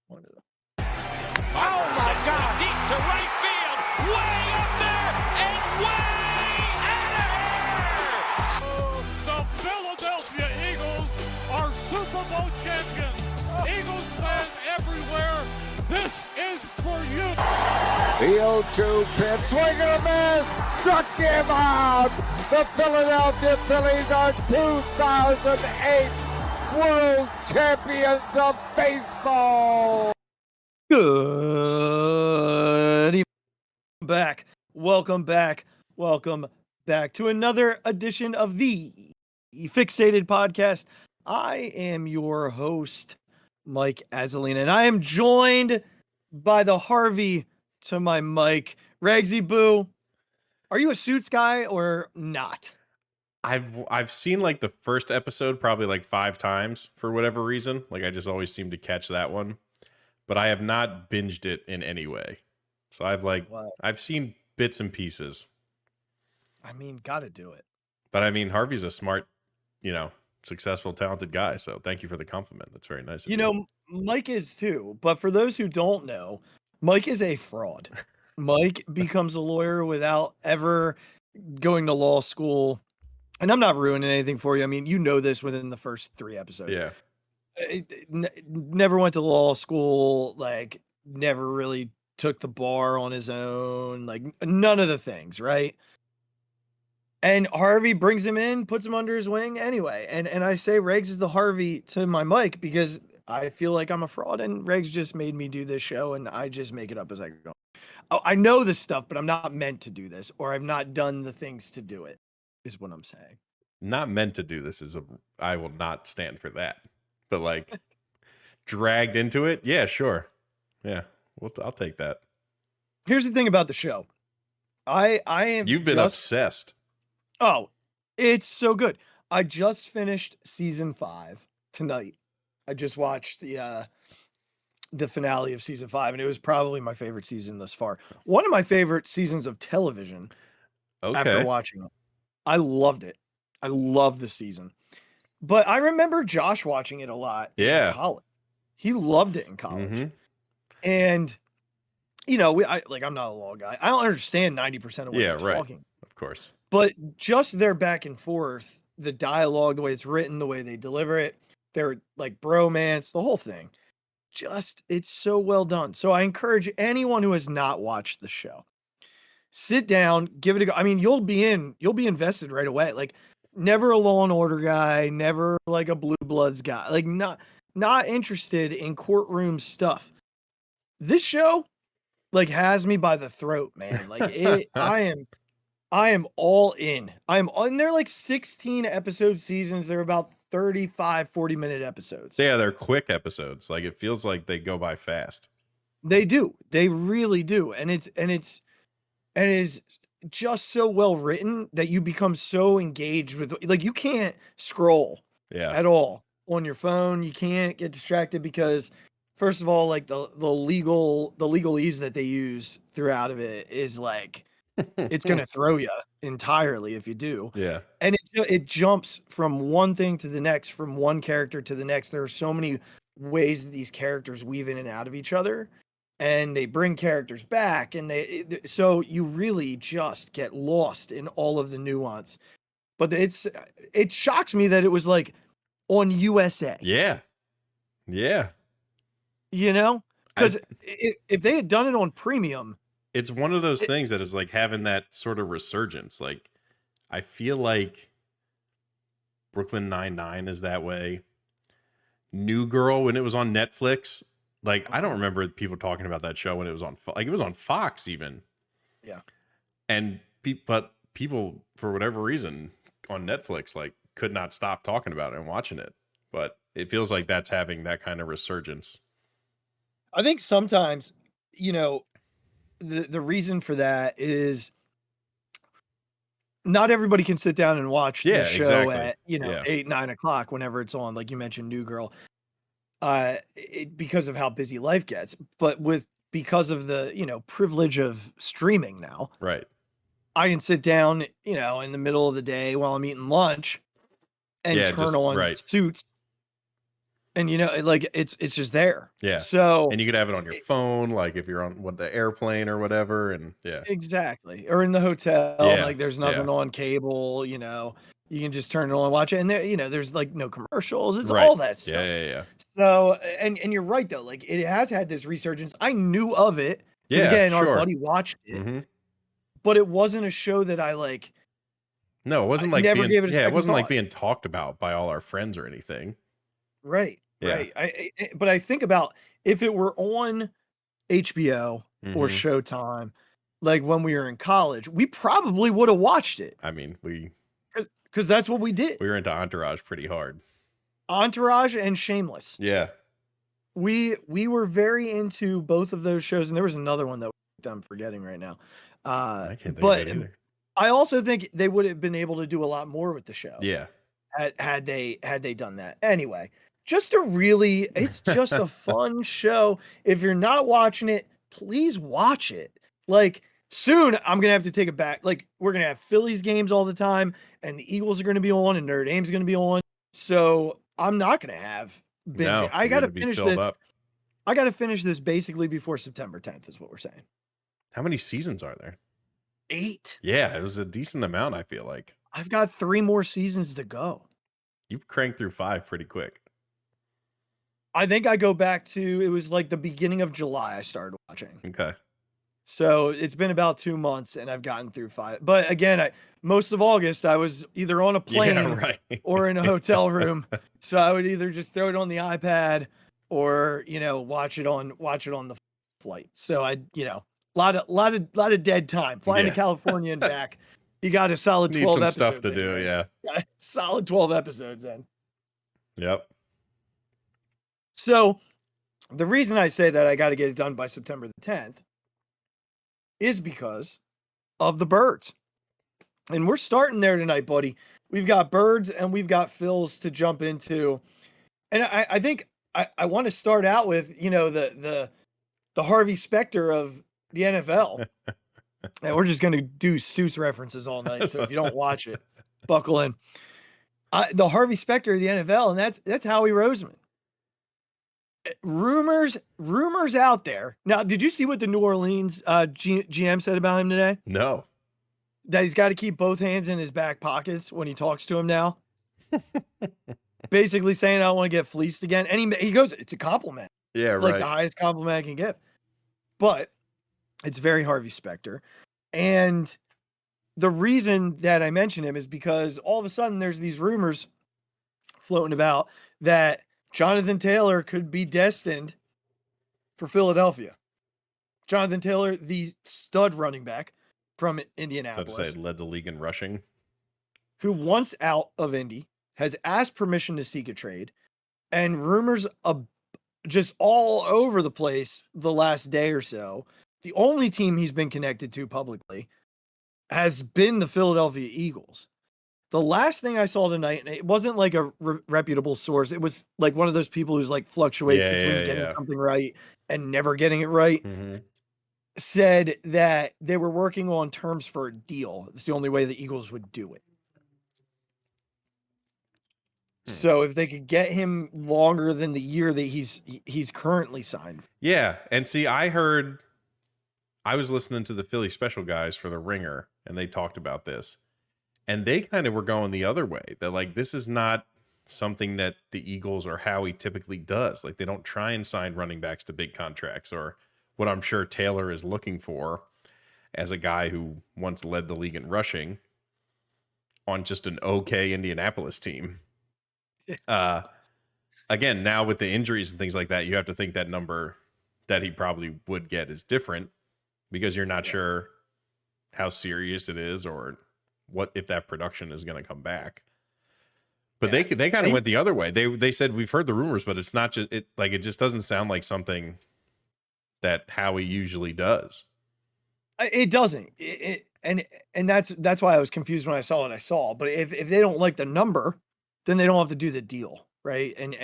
One of them. Oh my God! Deep to right field, way up there and way out of here! The Philadelphia Eagles are Super Bowl champions. Eagles fans everywhere, this is for you. The 0-2 pitch, swing and a miss, struck him out. The Philadelphia Phillies are 2008 World Champions of Baseball. Good evening. Welcome back to another edition of the Phixated Podcast. I am your host, Mike Azzy, and I am joined by the Harvey to my Mike, Regsy Boo. Are you a Suits guy or not? I've seen like the first episode probably like 5 times for whatever reason. Like I just always seem to catch that one, but I have not binged it in any way. So I've seen bits and pieces. I mean, gotta do it. But I mean, Harvey's a smart, successful, talented guy. So thank you for the compliment. That's very nice of you. Mike is too. But for those who don't know, Mike is a fraud. Mike becomes a lawyer without ever going to law school. And I'm not ruining anything for you. I mean, you know this within the first 3 episodes. Yeah. Never went to law school, like never really took the bar on his own, like none of the things, right? And Harvey brings him in, puts him under his wing anyway. And I say Regs is the Harvey to my Mike because I feel like I'm a fraud and Regs just made me do this show and I just make it up as I go. Oh, I know this stuff, but I'm not meant to do this or I've not done the things to do it, is what I'm saying. Not meant to do this I will not stand for that. But like dragged into it. Yeah, sure. Yeah. I'll take that. Here's the thing about the show. I am. You've been obsessed. Oh, it's so good. I just finished season 5 tonight. I just watched the finale of season 5, and it was probably my favorite season thus far. One of my favorite seasons of television. Okay. After watching it, I loved it. I love the season. But I remember Josh watching it a lot in college. He loved it in college. Mm-hmm. And I'm not a law guy. I don't understand 90% of what they're talking. Of course. But just their back and forth, the dialogue, the way it's written, the way they deliver it, their like bromance, the whole thing. It's so well done. So I encourage anyone who has not watched the show, sit down, give it a go. I mean, you'll be invested right away. Like never a Law and Order guy, never like a Blue Bloods guy, like not interested in courtroom stuff. This show like has me by the throat, man. Like I am all in. They're like 16 episode seasons. They're about 35-40 minute episodes. Yeah, they're quick episodes. Like it feels like they go by fast. They do. They really do. And it's just so well written that you become so engaged with, like, you can't scroll at all on your phone. You can't get distracted because first of all, like the legalese that they use throughout of it is like, it's going to throw you entirely if you do. Yeah. And it jumps from one thing to the next, from one character to the next. There are so many ways that these characters weave in and out of each other. And they bring characters back, and so you really just get lost in all of the nuance. But it shocks me that it was like on USA. Yeah. Because if they had done it on premium, it's one of those things that is like having that sort of resurgence. Like I feel like Brooklyn Nine-Nine is that way. New Girl, when it was on Netflix. Like, I don't remember people talking about that show when it was on, it was on Fox even. Yeah. And but people, for whatever reason, on Netflix, like, could not stop talking about it and watching it. But it feels like that's having that kind of resurgence. I think sometimes, the reason for that is not everybody can sit down and watch the show at, 8, 9 o'clock whenever it's on, like you mentioned, New Girl. Because of how busy life gets, but because of the, privilege of streaming now, right? I can sit down, in the middle of the day while I'm eating lunch and turn on Suits And like it's just there. Yeah. So And you could have it on your phone, like if you're on the airplane or whatever. And yeah. exactly. Or in the hotel, Yeah. like there's nothing on cable, you can just turn it on and watch it. And there, there's like no commercials. It's all that stuff. Yeah. So, and you're right though, like it has had this resurgence. I knew of it. Yeah. Again, sure. our buddy watched it, Mm-hmm. but it wasn't a show that I like. No, it wasn't like never being, gave it a second it wasn't like thought. being talked about by all our friends or anything. Right. Yeah. Right. But I think about if it were on HBO or Mhm. Showtime, like when we were in college, we probably would have watched it I mean, we because that's what we did. were into Entourage pretty hard. Entourage and Shameless. Yeah. We were very into both of those shows, and there was another one that I'm forgetting right now. I can't think But of it either. I also think they would have been able to do a lot more with the show. Yeah. Had they done that. Anyway, it's just a fun show. If you're not watching it, please watch it. Like soon I'm going to have to take it back. Like we're going to have Phillies games all the time and the Eagles are going to be on and Notre Dame's going to be on. So I'm not going to have binge. No, I you're got to gonna be finish filled this. up. I got to finish this basically before September 10th is what we're saying. How many seasons are there? 8. Yeah, it was a decent amount, I feel like. I've got 3 more seasons to go. You've cranked through 5 pretty quick. I think I go back to, it was like the beginning of July I started watching. Okay. So it's been about 2 months and I've gotten through 5. But again, most of August I was either on a plane Yeah, right. or in a hotel room. So I would either just throw it on the iPad or, watch it on the flight. So I, lot of dead time flying to California and back. You got a solid 12 Need some episodes. stuff to do, yeah. Solid 12 episodes in. Yep. So the reason I say that I got to get it done by September the 10th is because of the birds. And we're starting there tonight, buddy. We've got birds and we've got Phils to jump into. And I think I want to start out with, the Harvey Specter of the NFL. And we're just going to do Seuss references all night. So if you don't watch it, buckle in. The Harvey Specter of the NFL, and that's Howie Roseman. Rumors out there. Now, did you see what the New Orleans GM said about him today? No. That he's got to keep both hands in his back pockets when he talks to him now. Basically saying, I don't want to get fleeced again. And he goes, it's a compliment. Yeah, It's like the highest compliment I can give. But it's very Harvey Specter. And the reason that I mention him is because all of a sudden there's these rumors floating about that Jonathan Taylor could be destined for Philadelphia. Jonathan Taylor, the stud running back from Indianapolis, So to say, led the league in rushing. who wants out of Indy, has asked permission to seek a trade, and rumors just all over the place the last day or so. The only team he's been connected to publicly has been the Philadelphia Eagles. The last thing I saw tonight, and it wasn't like a reputable source. It was like one of those people who's like fluctuates between getting something right and never getting it right. Mm-hmm. Said that they were working on terms for a deal. It's the only way the Eagles would do it. So if they could get him longer than the year that he's currently signed. Yeah. And see, I was listening to the Philly special guys for the Ringer, and they talked about this. And they kind of were going the other way. That like, this is not something that the Eagles or Howie typically does. Like, they don't try and sign running backs to big contracts, or what I'm sure Taylor is looking for as a guy who once led the league in rushing on just an okay Indianapolis team. Again, now with the injuries and things like that, you have to think that number that he probably would get is different, because you're not sure how serious it is or what if that production is going to come back. But they kind of went the other way. They said, we've heard the rumors, but it's not just it just doesn't sound like something that Howie usually does. It doesn't. And that's why I was confused when I saw what I saw. But if they don't like the number, then they don't have to do the deal, right? And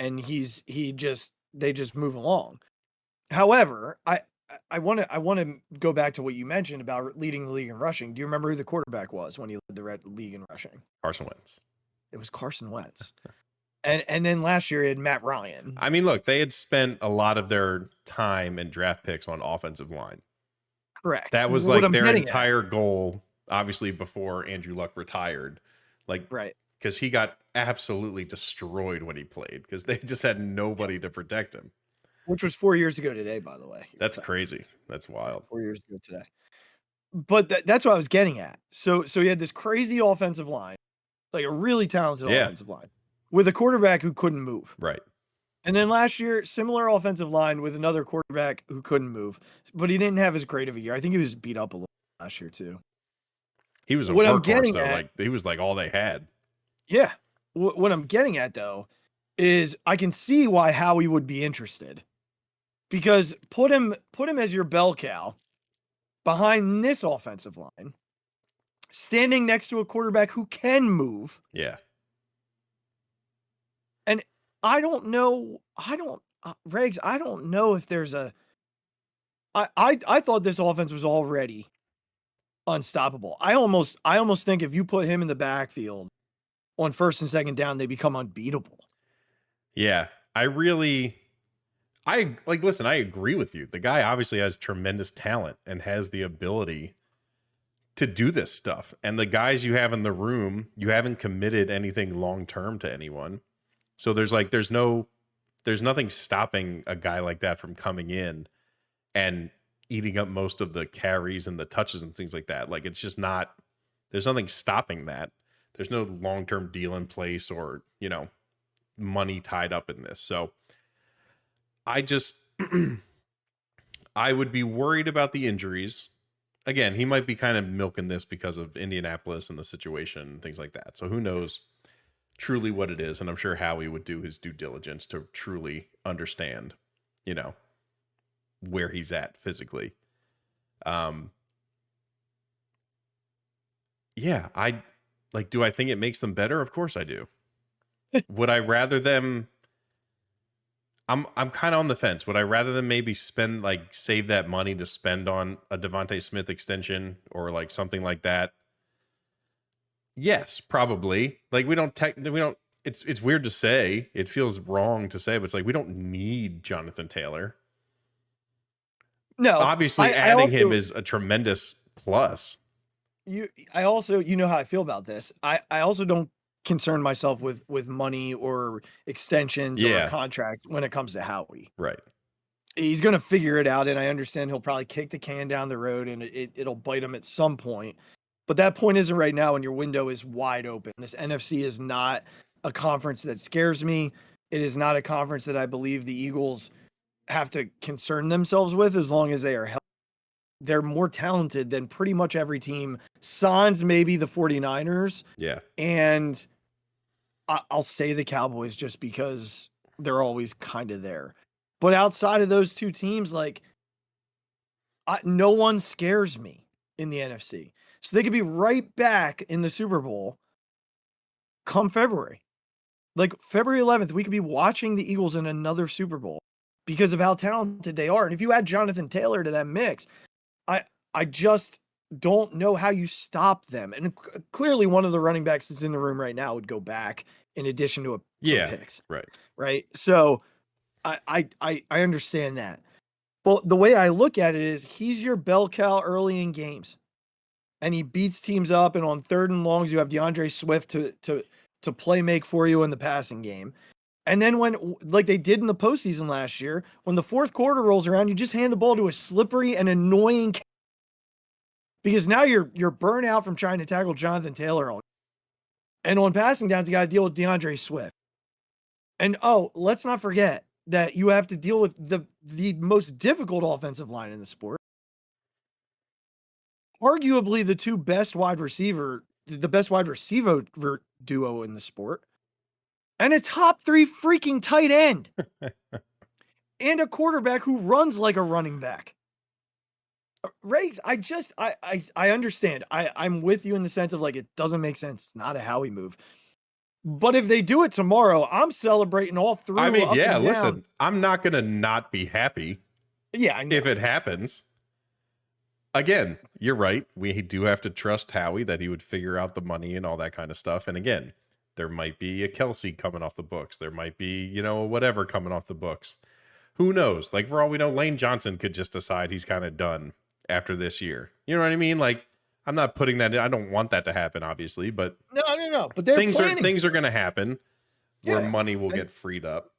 they just move along. However, I want to go back to what you mentioned about leading the league in rushing. Do you remember who the quarterback was when he led the league in rushing? Carson Wentz. It was Carson Wentz. And then last year he had Matt Ryan. I mean, look, they had spent a lot of their time and draft picks on offensive line. Correct. That was What like I'm their getting entire goal, obviously before Andrew Luck retired. Like, right. because he got absolutely destroyed when he played because they just had nobody to protect him. Which was 4 years ago today, by the way. That's crazy. That's wild. 4 years ago today. But that's what I was getting at. So he had this crazy offensive line, like a really talented offensive line, with a quarterback who couldn't move. Right. And then last year, similar offensive line with another quarterback who couldn't move, but he didn't have as great of a year. I think he was beat up a little last year too. He was a What I'm workhorse getting though. at- Like he was like all they had. Yeah. What I'm getting at though is I can see why Howie would be interested, because put him as your bell cow behind this offensive line, standing next to a quarterback who can move. Yeah. And I don't know. Regs, I don't know if there's a. I thought this offense was already unstoppable. I almost think if you put him in the backfield on first and second down, they become unbeatable. Yeah. Listen, I agree with you. The guy obviously has tremendous talent and has the ability to do this stuff. And the guys you have in the room, you haven't committed anything long-term to anyone. So there's nothing stopping a guy like that from coming in and eating up most of the carries and the touches and things like that. Like, it's just not, there's nothing stopping that. There's no long-term deal in place or, money tied up in this. So I would be worried about the injuries. Again, he might be kind of milking this because of Indianapolis and the situation and things like that. So who knows truly what it is. And I'm sure Howie would do his due diligence to truly understand, where he's at physically. Yeah, do I think it makes them better? Of course I do. Would I rather them? I'm kind of on the fence. Would I rather them maybe save that money to spend on a Devontae Smith extension or like something like that? Yes, probably. Like we don't. It's weird to say. It feels wrong to say, but it's like we don't need Jonathan Taylor. No, obviously adding him is a tremendous plus. I also, how I feel about this. I also don't concern myself with money or extensions or a contract when it comes to Howie. Right. He's going to figure it out, and I understand he'll probably kick the can down the road, and it'll bite him at some point. But that point isn't right now, and your window is wide open. This NFC is not a conference that scares me. It is not a conference that I believe the Eagles have to concern themselves with as long as they are healthy. They're more talented than pretty much every team. Sans maybe the 49ers. Yeah. And I'll say the Cowboys just because they're always kind of there. But outside of those two teams, no one scares me in the NFC. So they could be right back in the Super Bowl come February. Like February 11th, we could be watching the Eagles in another Super Bowl because of how talented they are. And if you add Jonathan Taylor to that mix, I just don't know how you stop them. And clearly one of the running backs that's in the room right now would go back in addition to some picks. Right. So I understand that. But the way I look at it is he's your bell cow early in games. And he beats teams up, and on third and longs, you have DeAndre Swift to play make for you in the passing game. And then when, like they did in the postseason last year, when the fourth quarter rolls around, you just hand the ball to a slippery and annoying, because now you're burnt out from trying to tackle Jonathan Taylor. And on passing downs, you got to deal with DeAndre Swift. And let's not forget that you have to deal with the most difficult offensive line in the sport. Arguably the best wide receiver duo in the sport. And a top 3 freaking tight end. And a quarterback who runs like a running back. Riggs, I understand. I'm with you in the sense of it doesn't make sense. It's not a Howie move. But if they do it tomorrow, I'm celebrating all three. I mean, yeah, listen, I'm not going to not be happy. Yeah, I know. If it happens. Again, you're right. We do have to trust Howie that he would figure out the money and all that kind of stuff. And again, There might be a Kelsey coming off the books. There might be, whatever coming off the books. Who knows? Like, for all we know, Lane Johnson could just decide he's kind of done after this year. You know what I mean? Like, I'm not putting that in. I don't want that to happen, obviously, but No. But they're things planning. are going to happen where Yeah. money will get freed up.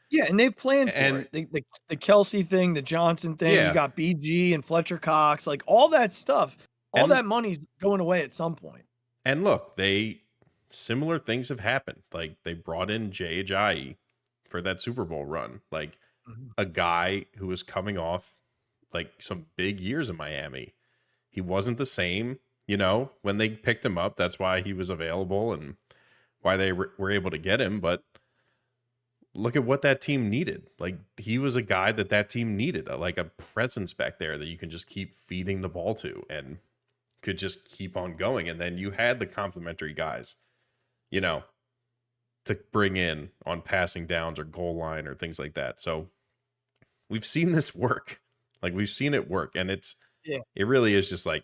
Yeah, and they've planned for And- it. The Kelsey thing, the Johnson thing, Yeah. you got BG and Fletcher Cox, like all that stuff. All And- that money's going away at some point. And look, similar things have happened. Like, they brought in Jay Ajayi for that Super Bowl run. Like, a guy who was coming off like some big years in Miami. He wasn't the same, when they picked him up. That's why he was available and why they were able to get him. But look at what that team needed. Like, he was a guy that team needed, like a presence back there that you can just keep feeding the ball to and could just keep on going. And then you had the complimentary guys, to bring in on passing downs or goal line or things like that. So we've seen this work. Like, we've seen it work. And it really is just like,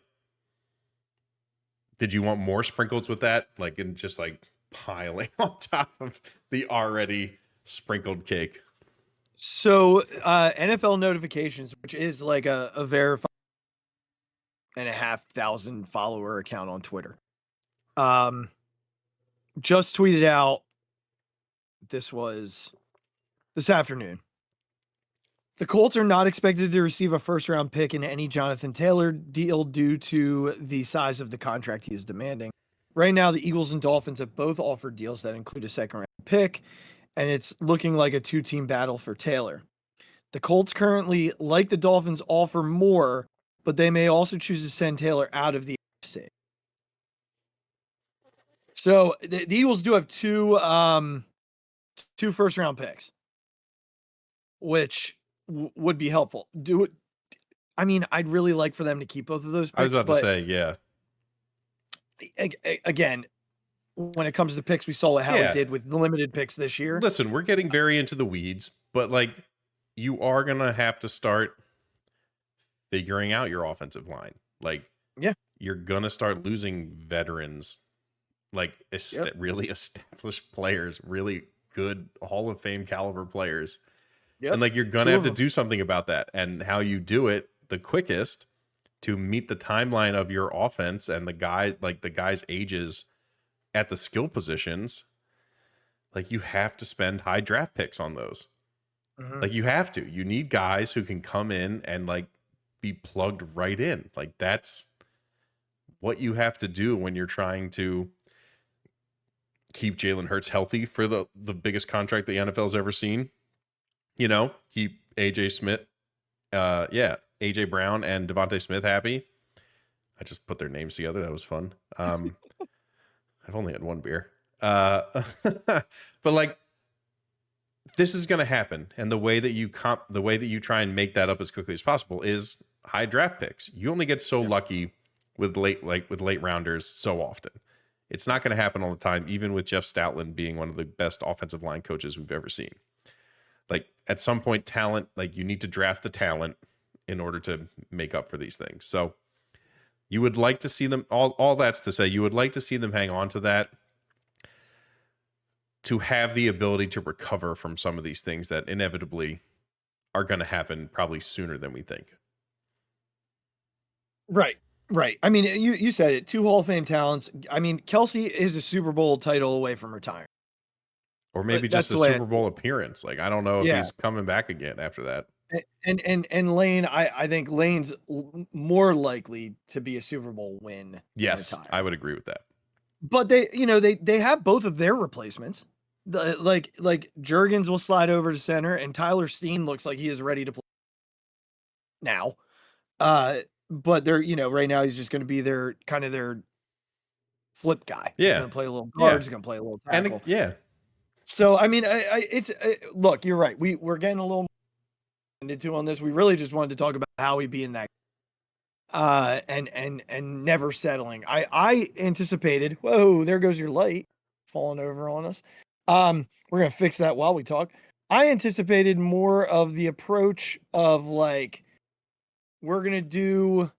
did you want more sprinkles with that? Like, and just like piling on top of the already sprinkled cake. So NFL notifications, which is like a verified 5,500 follower account on Twitter, just tweeted out, this was this afternoon. The Colts are not expected to receive a first-round pick in any Jonathan Taylor deal due to the size of the contract he is demanding. Right now, the Eagles and Dolphins have both offered deals that include a second-round pick, and it's looking like a two-team battle for Taylor. The Colts currently, like the Dolphins, offer more, but they may also choose to send Taylor out of the AFC. So the Eagles do have two first-round picks, which would be helpful. I mean, I'd really like for them to keep both of those picks. I was about to say, yeah. Again, when it comes to picks, we saw what Howie did with the limited picks this year. Listen, we're getting very into the weeds, but like, you are going to have to start figuring out your offensive line. Like, you're going to start losing veterans, like really established players, really good Hall of Fame caliber players. And like, you're going to have to do something about that. And how you do it the quickest to meet the timeline of your offense and the guys' ages at the skill positions, like, you have to spend high draft picks on those. Like, you have to. You need guys who can come in and like be plugged right in. Like, that's what you have to do when you're trying to keep Jalen Hurts healthy for the biggest contract the NFL's ever seen. Keep AJ Brown and Devontae Smith happy. I just put their names together. That was fun. I've only had one beer. But like, this is going to happen. And the way that you try and make that up as quickly as possible is high draft picks. You only get so lucky with late rounders so often. It's not going to happen all the time, even with Jeff Stoutland being one of the best offensive line coaches we've ever seen. Like, at some point, talent, like, you need to draft the talent in order to make up for these things. So you would like to see them, all that's to say, you would like to see them hang on to that, to have the ability to recover from some of these things that inevitably are going to happen probably sooner than we think. Right. I mean, you said it, 2 Hall of Fame talents. I mean, Kelsey is a Super Bowl title away from retiring. Or maybe just a Super Bowl appearance. Like, I don't know if he's coming back again after that. And Lane, I think Lane's more likely to be a Super Bowl win. Yes, I would agree with that. But they have both of their replacements. Like Juergens will slide over to center, and Tyler Steen looks like he is ready to play now. But they're, right now he's just going to be their flip guy. Yeah. He's going to play a little guard. He's going to play a little tackle. So, I mean, look, you're right. We're getting a little into on this. We really just wanted to talk about Howie being that and never settling. I anticipated, whoa, there goes your light falling over on us. We're going to fix that while we talk. I anticipated more of the approach of like, we're going to do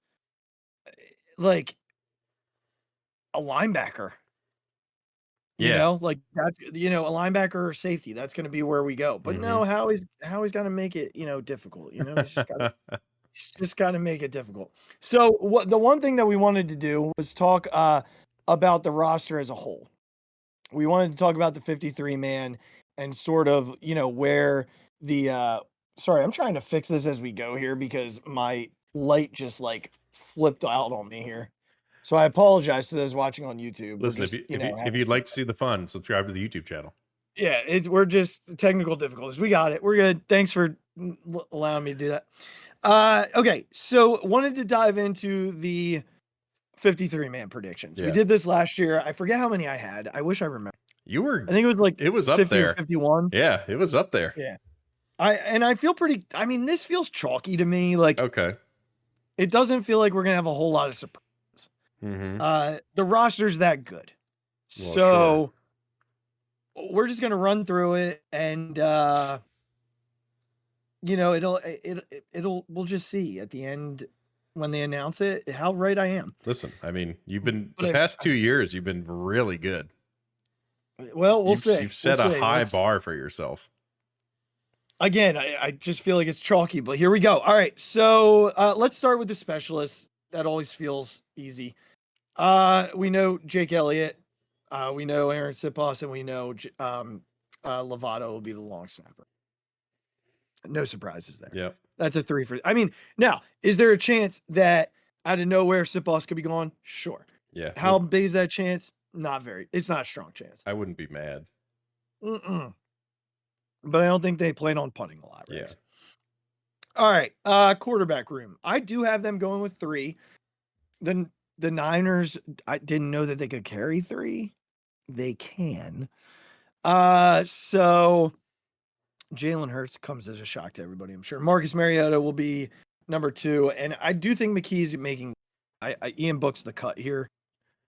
like a linebacker. You Yeah. know, like that's a linebacker or safety. That's going to be where we go. But no, Howie's got to make it difficult. He's just got to make it difficult. So the one thing that we wanted to do was talk about the roster as a whole. We wanted to talk about the 53 man and sort of where the sorry, I'm trying to fix this as we go here because my light just like flipped out on me here. So I apologize to those watching on YouTube. Listen, if you'd like to see the fun, subscribe to the YouTube channel. Yeah, we're just technical difficulties. We got it. We're good. Thanks for allowing me to do that. Okay, so wanted to dive into the 53 man predictions. Yeah. We did this last year. I forget how many I had. I wish I remember. I think it was up 50 there. or 51. Yeah, it was up there. Yeah. I feel pretty. I mean, this feels chalky to me. Like, okay, it doesn't feel like we're gonna have a whole lot of surprises. The roster's that good, so we're just gonna run through it, and we'll just see at the end when they announce it how right I am. Listen, I mean, the past 2 years, you've been really good. Well, we'll see. You've set a high bar for yourself. Again, I just feel like it's chalky, but here we go. All right, so let's start with the specialists. That always feels easy. We know Jake Elliott, we know Aaron Sipos, and we know Lovato will be the long snapper. No surprises there. Yeah, that's a 3 for. I mean, now is there a chance that out of nowhere Sipos could be gone? Sure. Yeah. How big is that chance? Not very. It's not a strong chance. I wouldn't be mad. But I don't think they plan on punting a lot. Right? Yeah. All right. Quarterback room. I do have them going with 3. Then the Niners, I didn't know that they could carry 3. They can. So Jalen Hurts comes as a shock to everybody, I'm sure. Marcus Mariota will be number 2. And I do think McKee's making Ian Book's the cut here.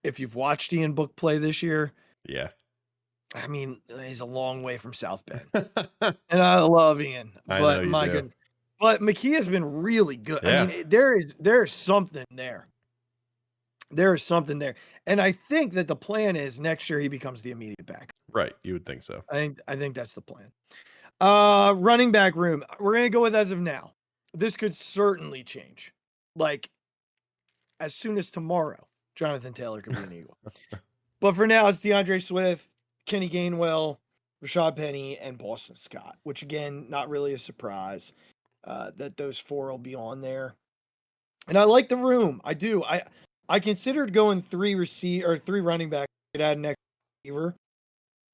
If you've watched Ian Book play this year. Yeah. I mean, he's a long way from South Bend. And I love Ian. But my goodness. But McKee has been really good. Yeah. I mean, there's something there. There is something there. And I think that the plan is next year he becomes the immediate back. Right. You would think so. I think that's the plan. Running back room. We're going to go with as of now. This could certainly change. Like as soon as tomorrow, Jonathan Taylor could be an Eagle. But for now, it's DeAndre Swift, Kenny Gainwell, Rashad Penny, and Boston Scott, which again, not really a surprise that those 4 will be on there. And I like the room. I do. I considered going 3 running back to add an extra receiver,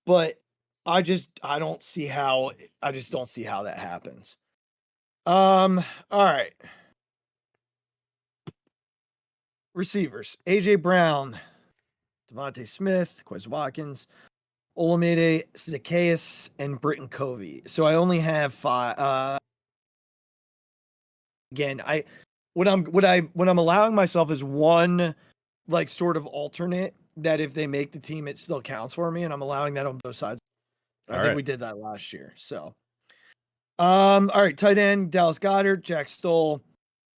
but I just don't see how that happens. All right. Receivers: AJ Brown, Devontae Smith, Quez Watkins, Olamide Zacchaeus, and Britton Covey. So I only have 5. Again, what I'm allowing myself is one like sort of alternate that if they make the team, it still counts for me, and I'm allowing that on both sides. I think we did that last year. So, all right, tight end Dallas Goedert, Jack Stoll,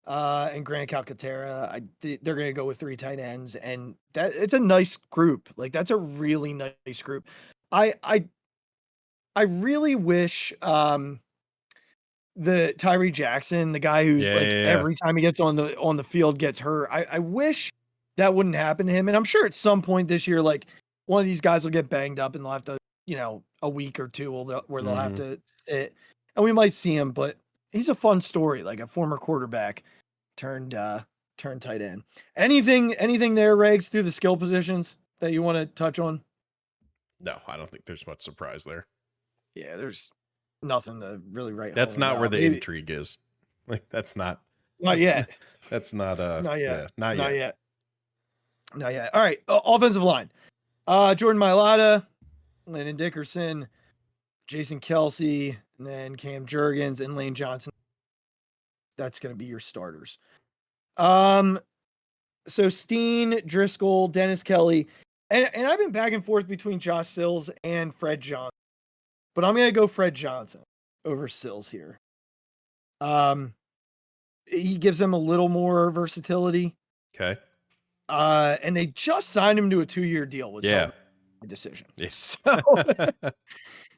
and Grant Calcaterra. They're going to go with 3 tight ends, and that it's a nice group. Like that's a really nice group. I really wish the Tyree Jackson, the guy who's every time he gets on the field gets hurt. I wish that wouldn't happen to him. And I'm sure at some point this year, like one of these guys will get banged up and they'll have to, a week or 2 where they'll have to sit, and we might see him. But he's a fun story, like a former quarterback turned tight end. Anything there, Regs, through the skill positions that you want to touch on? No, I don't think there's much surprise there. Yeah, there's nothing to really write. That's not where the intrigue is. Like that's not yet. That's not not yet. Yeah, not yet. Not yet. All right. Offensive line. Jordan Mailata, Landon Dickerson, Jason Kelsey, and then Cam Jurgens and Lane Johnson. That's going to be your starters. So Steen, Driscoll, Dennis Kelly, and I've been back and forth between Josh Sills and Fred Johnson, but I'm going to go Fred Johnson over Sills here. He gives them a little more versatility. Okay. And they just signed him to a 2-year deal. my decision. Yes.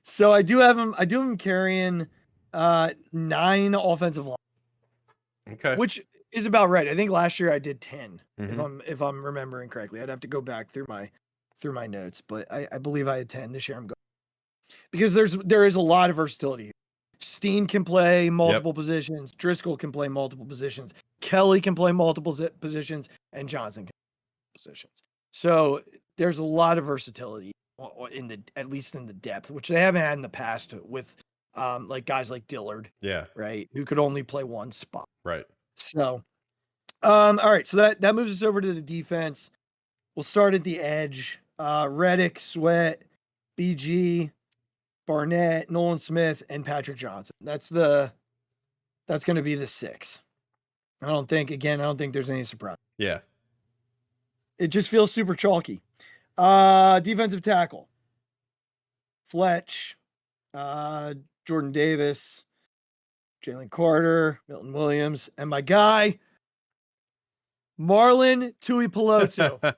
So I do have him carrying 9 offensive line, Okay. which is about right. I think last year I did 10, Mhm. if I'm remembering correctly. I'd have to go back through my notes, but I believe I had 10. This year I'm going because there is a lot of versatility here. Steen can play multiple positions, Driscoll can play multiple positions, Kelly can play multiple positions, and Johnson can play positions. So there's a lot of versatility at least in the depth, which they haven't had in the past with like guys like Dillard, Yeah. right, who could only play one spot. Right. So all right, so that moves us over to the defense. We'll start at the edge. Reddick, Sweat, BG, Barnett, Nolan Smith, and Patrick Johnson. That's going to be the 6. I don't think there's any surprise. Yeah. It just feels super chalky. Defensive tackle. Fletch, Jordan Davis, Jalen Carter, Milton Williams, and my guy, Marlon Tuipulotu.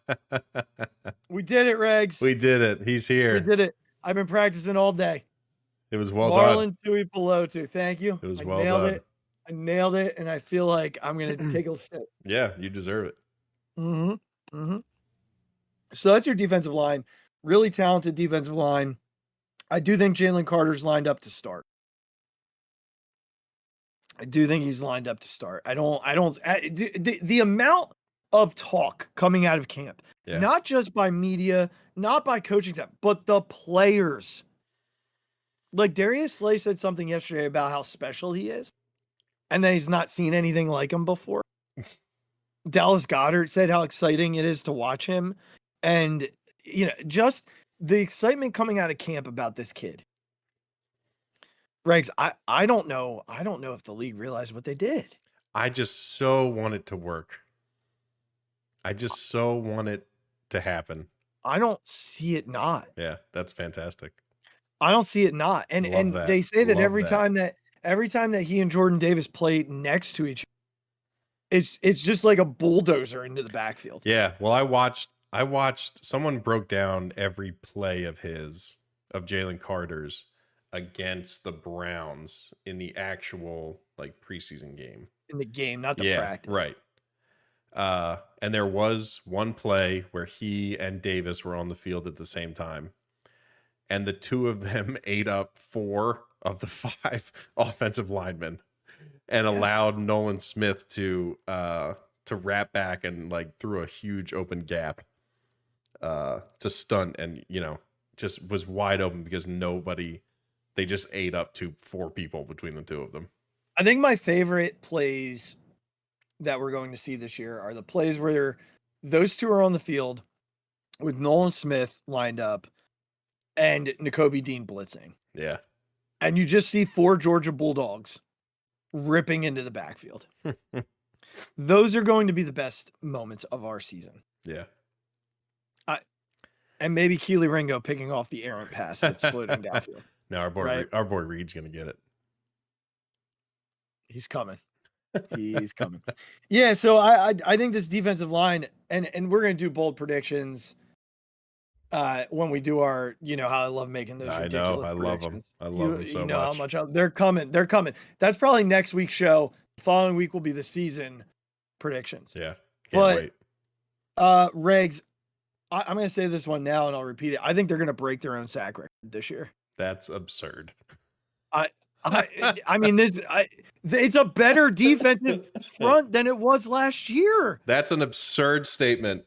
We did it, Regs. We did it. He's here. We did it. I've been practicing all day. It was well done. Marlon Tuipulotu. Thank you. It was I well nailed done. it. I nailed it, and I feel like I'm going to take a sip. Yeah, you deserve it. Mm-hmm. Mm-hmm. So that's your defensive line. Really talented defensive line. I do think Jalen Carter's lined up to start. I do think he's lined up to start. The amount of talk coming out of camp, not just by media, not by coaching staff, but the players. Like Darius Slay said something yesterday about how special he is, and that he's not seen anything like him before. Dallas Goedert said how exciting it is to watch him. And, just the excitement coming out of camp about this kid. Regs, I don't know. I don't know if the league realized what they did. I just so want it to work. I just so want it to happen. I don't see it not. Yeah, that's fantastic. I don't see it not. And they say that every time that he and Jordan Davis play next to each other, it's just like a bulldozer into the backfield. Yeah. Well, I watched someone broke down every play of Jalen Carter's against the Browns in the actual preseason game. In the game, not the practice. Right. And there was one play where he and Davis were on the field at the same time, and the two of them ate up 4 of the 5 offensive linemen and allowed Nolan Smith to wrap back and through a huge open gap to stunt, and just was wide open because they just ate up to 4 people between the two of them. I think my favorite plays that we're going to see this year are the plays where those two are on the field with Nolan Smith lined up and Nakobe Dean blitzing. Yeah. And you just see 4 Georgia Bulldogs ripping into the backfield. Those are going to be the best moments of our season. Yeah. And maybe Keely Ringo picking off the errant pass that's floating downfield. No, our boy Reed's going to get it. He's coming. He's coming. Yeah, so I think this defensive line, and we're going to do bold predictions when we do our, how I love making those ridiculous predictions. I love them so much. How much they're coming. They're coming. That's probably next week's show. The following week will be the season predictions. Yeah. Can't wait. Regs, I'm going to say this one now and I'll repeat it. I think they're going to break their own sack record this year. That's absurd. I mean, it's a better defensive front than it was last year. That's an absurd statement.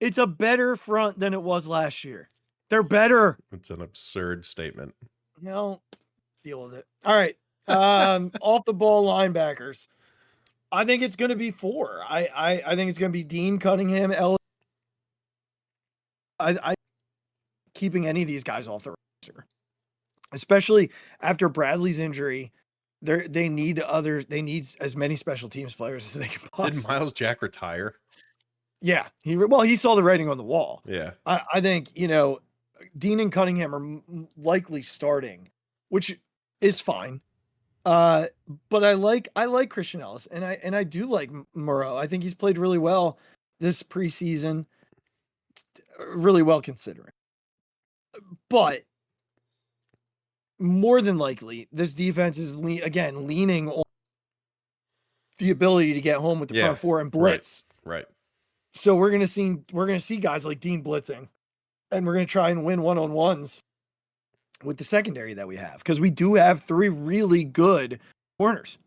It's a better front than it was last year. They're better. It's an absurd statement. Deal with it. All right. Off the ball linebackers. I think it's going to be 4. I think it's going to be Dean Cunningham, Ellis. I keeping any of these guys off the roster, especially after Bradley's injury. They need as many special teams players as they can possibly. Did Miles Jack retire? Yeah, he saw the writing on the wall. Yeah, I think Dean and Cunningham are likely starting, which is fine. But I like Christian Ellis, and I do like Moreau. I think he's played really well this preseason, really well considering. But more than likely, this defense is leaning on the ability to get home with the front four and blitz. Right. So we're gonna see guys like Dean blitzing, and we're gonna try and win 1-on-1s with the secondary that we have, because we do have 3 really good corners.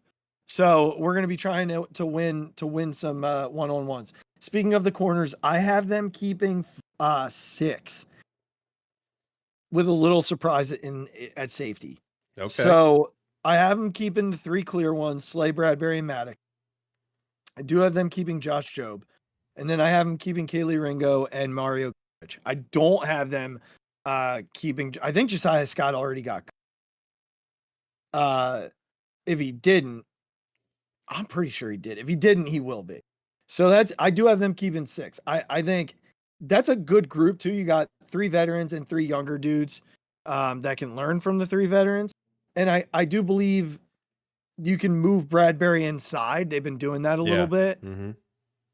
So we're gonna be trying to win some 1-on-1s. Speaking of the corners, I have them keeping 6 with a little surprise at safety. Okay. So I have them keeping the 3 clear ones, Slay, Bradbury, and Maddox. I do have them keeping Josh Jobe. And then I have them keeping Kaylee Ringo and Mario Goodrich. I don't have them keeping, I think Josiah Scott already got. If he didn't, I'm pretty sure he did. If he didn't, he will be. So I do have them keeping 6. I think that's a good group too. You got 3 veterans and 3 younger dudes that can learn from the 3 veterans. And I do believe you can move Bradbury inside. They've been doing that a little bit. Mm-hmm.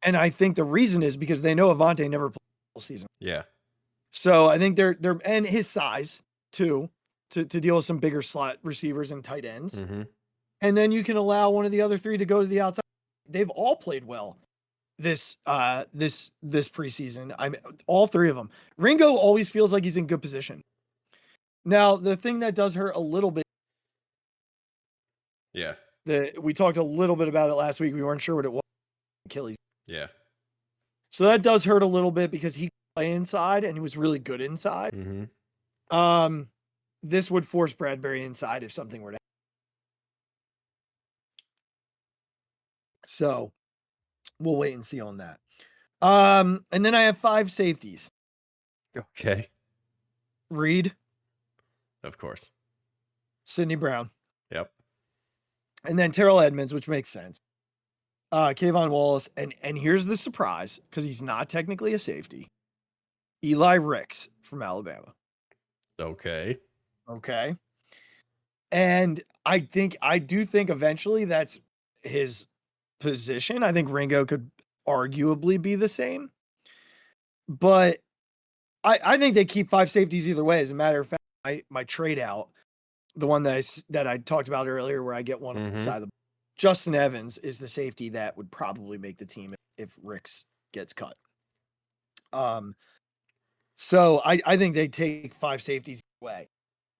And I think the reason is because they know Avante never played the whole season. Yeah. So I think they're and his size too, to deal with some bigger slot receivers and tight ends. Mm-hmm. And then you can allow one of the other 3 to go to the outside. They've all played well this preseason. All 3 of them. Ringo always feels like he's in good position. Now, the thing that does hurt a little bit. Yeah. We talked a little bit about it last week. We weren't sure what it was. Achilles. Yeah. So that does hurt a little bit because he could play inside and he was really good inside. Mm-hmm. This would force Bradbury inside if something were to happen. So we'll wait and see on that. And then I have 5 safeties. Okay. Reed. Of course. Sidney Brown. Yep. And then Terrell Edmonds, which makes sense. Kayvon Wallace. And here's the surprise, because he's not technically a safety. Eli Ricks from Alabama. Okay. And I do think eventually that's his position. I think Ringo could arguably be the same. But I think they keep 5 safeties either way. As a matter of fact, my trade out, the one that I talked about earlier, where I get one on the side of the ball, Justin Evans is the safety that would probably make the team if Ricks gets cut. So I think they take 5 safeties away.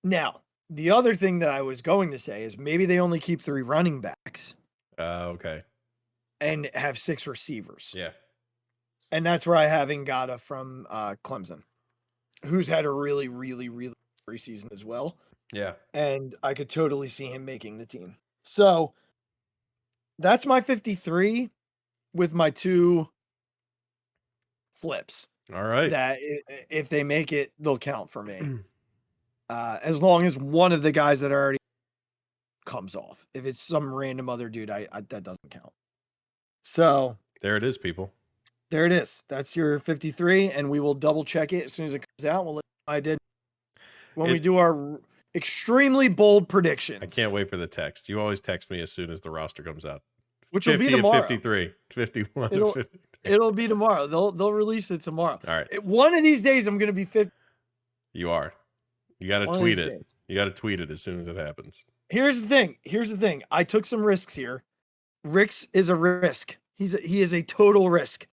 Now, the other thing that I was going to say is maybe they only keep 3 running backs. Okay. And have 6 receivers. Yeah. And that's where I have Ngata from Clemson, who's had a really, really, really preseason as well. Yeah. And I could totally see him making the team. So that's my 53 with my 2 flips. All right. That if they make it, they'll count for me. As long as one of the guys that already comes off. If it's some random other dude, that doesn't count. So there it is, people. There it is. That's your 53, and we will double check it as soon as it comes out. We'll let you know I did when we do our extremely bold predictions. I can't wait for the text. You always text me as soon as the roster comes out. Which will be tomorrow. 53, 51, 53. It'll be tomorrow. They'll release it tomorrow. All right. One of these days, I'm going to be 50. You are. You got to tweet it. Days. You got to tweet it as soon as it happens. Here's the thing. I took some risks here. Ricks is a risk. He is a total risk.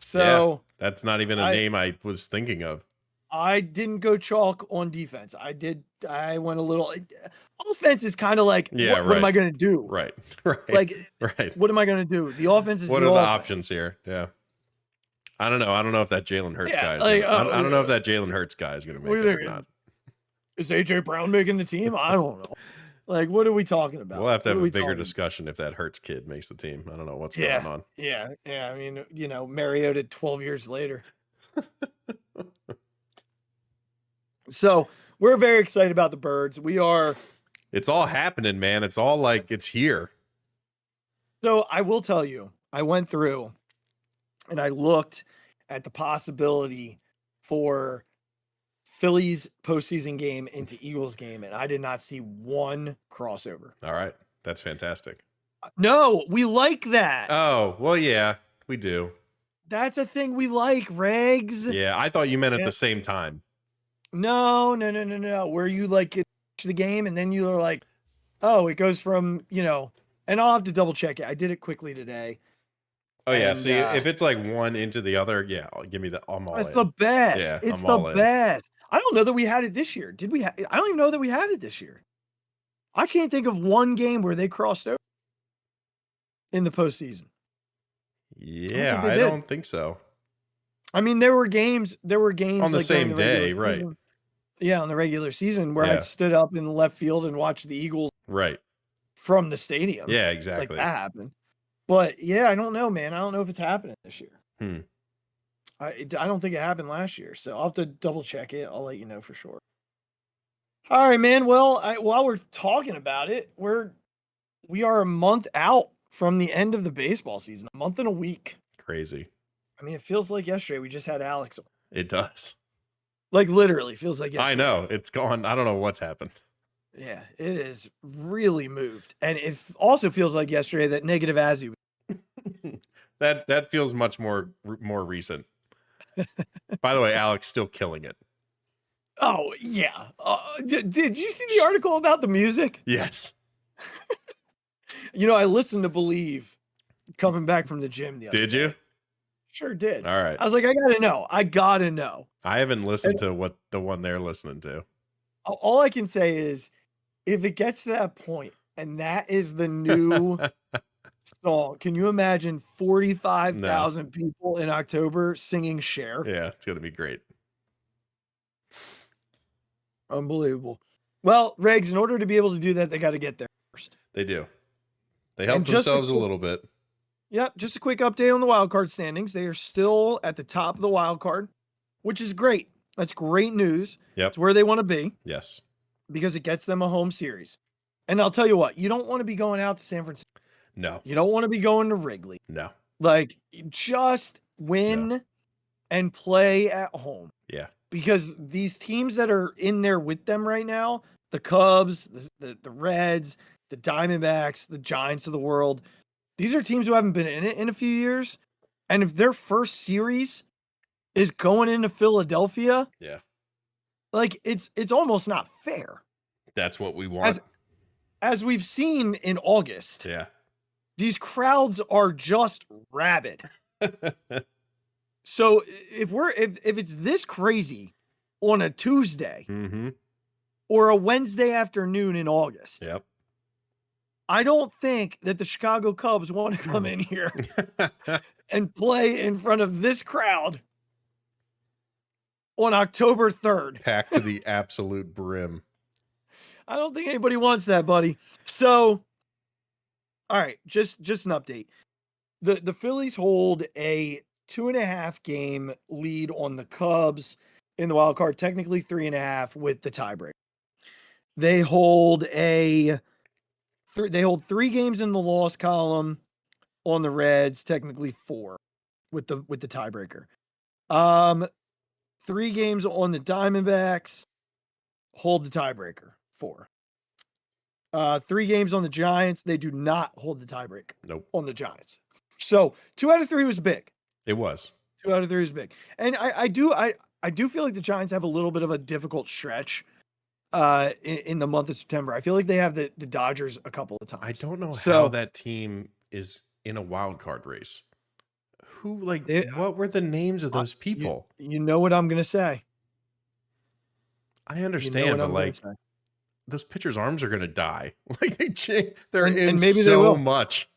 So yeah, that's not even a name I was thinking of. I didn't go chalk on defense. I went a little. Offense is kind of like, what am I going to do? Right. Like, what am I going to do? The offense is what are the options here? Yeah. I don't know if that Jalen Hurts guy is. I don't know if that Jalen Hurts guy is going to make it or not. Is AJ Brown making the team? I don't know. Like, what are we talking about? We'll have to have a bigger discussion if that Hurts kid makes the team. I don't know what's going on. Yeah. I mean, Mariota 12 years later. So we're very excited about the Birds. We are. It's all happening, man. It's all like it's here. So I will tell you, I went through and I looked at the possibility for Phillies postseason game into Eagles game, and I did not see one crossover. All right. That's fantastic. No, we like that. Oh, well, yeah, we do. That's a thing we like, Regs. Yeah, I thought you meant at the same time. No. Where you like get the game and then you're like, oh, it goes from, and I'll have to double check it. I did it quickly today. Oh yeah, And, see if it's like one into the other, yeah, give me the I'm all it's in. the best. Yeah, It's I'm the all in. best. I don't know that we had it this year. Did we? I don't even know that we had it this year. I can't think of one game where they crossed over in the postseason. Yeah, I I don't think so. I mean, there were games On the like, same during the regular day, right? season. Yeah, on the regular season where Yeah. I stood up in the left field and watched the Eagles Right. from the stadium. Yeah, Like exactly. that happened. But yeah, I don't know, man. I don't know if it's happening this year. I don't think it happened last year, so I'll have to double check it. I'll let you know for sure. All right, man. Well, while we're talking about it, we are a month out from the end of the baseball season, a month and a week. Crazy. I mean, it feels like yesterday we just had Alex. It does. Like literally feels like yesterday. I know. It's gone. I don't know what's happened. Yeah, it is really moved. And it also feels like yesterday that negative Azzy. That feels much more recent. By the way, Alex still killing it. Oh, yeah. Did you see the article about the music? Yes. I listened to Believe coming back from the gym the other Did day. you? Sure did. All right. I was like, I gotta know. I haven't listened to what the one they're listening to. All I can say is if it gets to that point and that is the new song, can you imagine 45,000 people in October singing Cher? Yeah, it's going to be great. Unbelievable. Well, Regs, in order to be able to do that, they got to get there first. They do. They help themselves a little bit. Yep, just a quick update on the wild card standings. They are still at the top of the wild card, which is great. That's great news. Yep. It's where they want to be. Yes. Because it gets them a home series. And I'll tell you what, you don't want to be going out to San Francisco. No. You don't want to be going to Wrigley. No. Like, just win and play at home. Yeah. Because these teams that are in there with them right now, the Cubs, the Reds, the Diamondbacks, the Giants of the world, these are teams who haven't been in it in a few years. And if their first series is going into Philadelphia, yeah, like it's almost not fair. That's what we want. As we've seen in August. Yeah. These crowds are just rabid. So if it's this crazy on a Tuesday or a Wednesday afternoon in August, yep, I don't think that the Chicago Cubs want to come in here and play in front of this crowd on October 3rd. Packed to the absolute brim. I don't think anybody wants that, buddy. So, all right, just an update. The Phillies hold a 2.5 game lead on the Cubs in the wild card, technically 3.5 with the tiebreak. They hold 3 games in the loss column on the Reds, technically 4 with the tiebreaker. 3 games on the Diamondbacks, hold the tiebreaker, 4. 3 games on the Giants, they do not hold the tiebreaker. Nope. On the Giants. So 2 out of 3 was big. It was. 2 out of 3 was big. And I do feel like the Giants have a little bit of a difficult stretch in the month of September. I feel like they have the Dodgers a couple of times. I don't know how that team is in a wild card race. Who, what were the names of those people? You know what I'm going to say. I understand, but those pitchers' arms are going to die. Like they're in and maybe so much.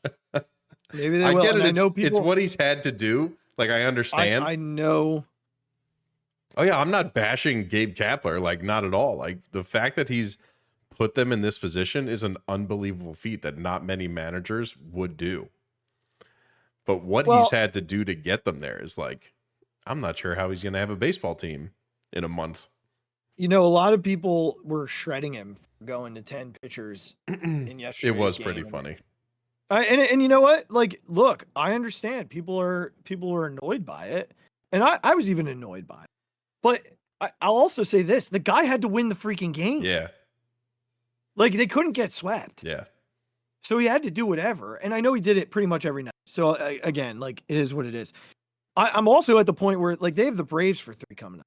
Maybe they will. I get it. I know people, it's what he's had to do. Like, I understand. I know. Oh, yeah. I'm not bashing Gabe Kapler. Like, not at all. Like, the fact that he's put them in this position is an unbelievable feat that not many managers would do. But what he's had to do to get them there is like, I'm not sure how he's going to have a baseball team in a month. A lot of people were shredding him for going to 10 pitchers in yesterday's It was game. pretty funny. And you know what? Like, look, I understand people are annoyed by it. And I was even annoyed by it. But I'll also say this. The guy had to win the freaking game. Yeah. Like, they couldn't get swept. Yeah. So he had to do whatever. And I know he did it pretty much every night. So, again, like, it is what it is. I'm also at the point where, like, they have the Braves for 3 coming up.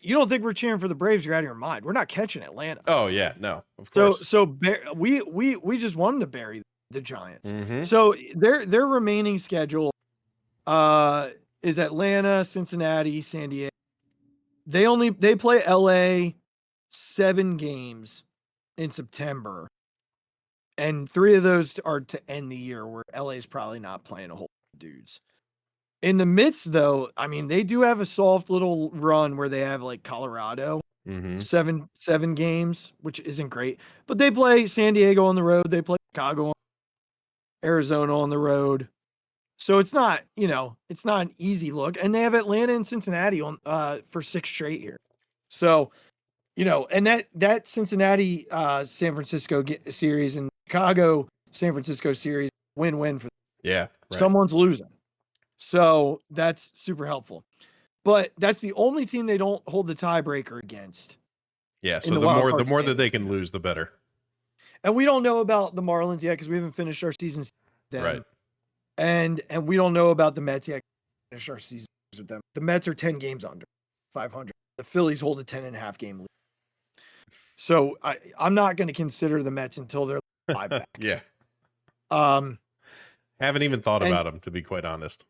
you don't think we're cheering for the Braves, you're out of your mind. We're not catching Atlanta. Oh yeah, no, of course. We just wanted to bury the Giants. Mm-hmm. So their remaining schedule is Atlanta, Cincinnati, San Diego. They play LA 7 games in September, and 3 of those are to end the year, where LA is probably not playing a whole lot of dudes. In the midst, though, I mean, they do have a soft little run where they have like Colorado, Mm-hmm. 7 games, which isn't great, but they play San Diego on the road. They play Chicago, Arizona on the road. So it's not, it's not an easy look. And they have Atlanta and Cincinnati on for 6 straight here. So, and that Cincinnati San Francisco series and Chicago San Francisco series win-win for them. Yeah. Right. Someone's losing. So that's super helpful. But that's the only team they don't hold the tiebreaker against. Yeah, so the more that they can lose, the better. And we don't know about the Marlins yet because we haven't finished our season with them. Right. And we don't know about the Mets yet. Finish our season with them. The Mets are 10 games under 500. The Phillies hold a 10.5 game lead. So I'm not going to consider the Mets until they're 5 back. Yeah. Haven't even thought about them, to be quite honest.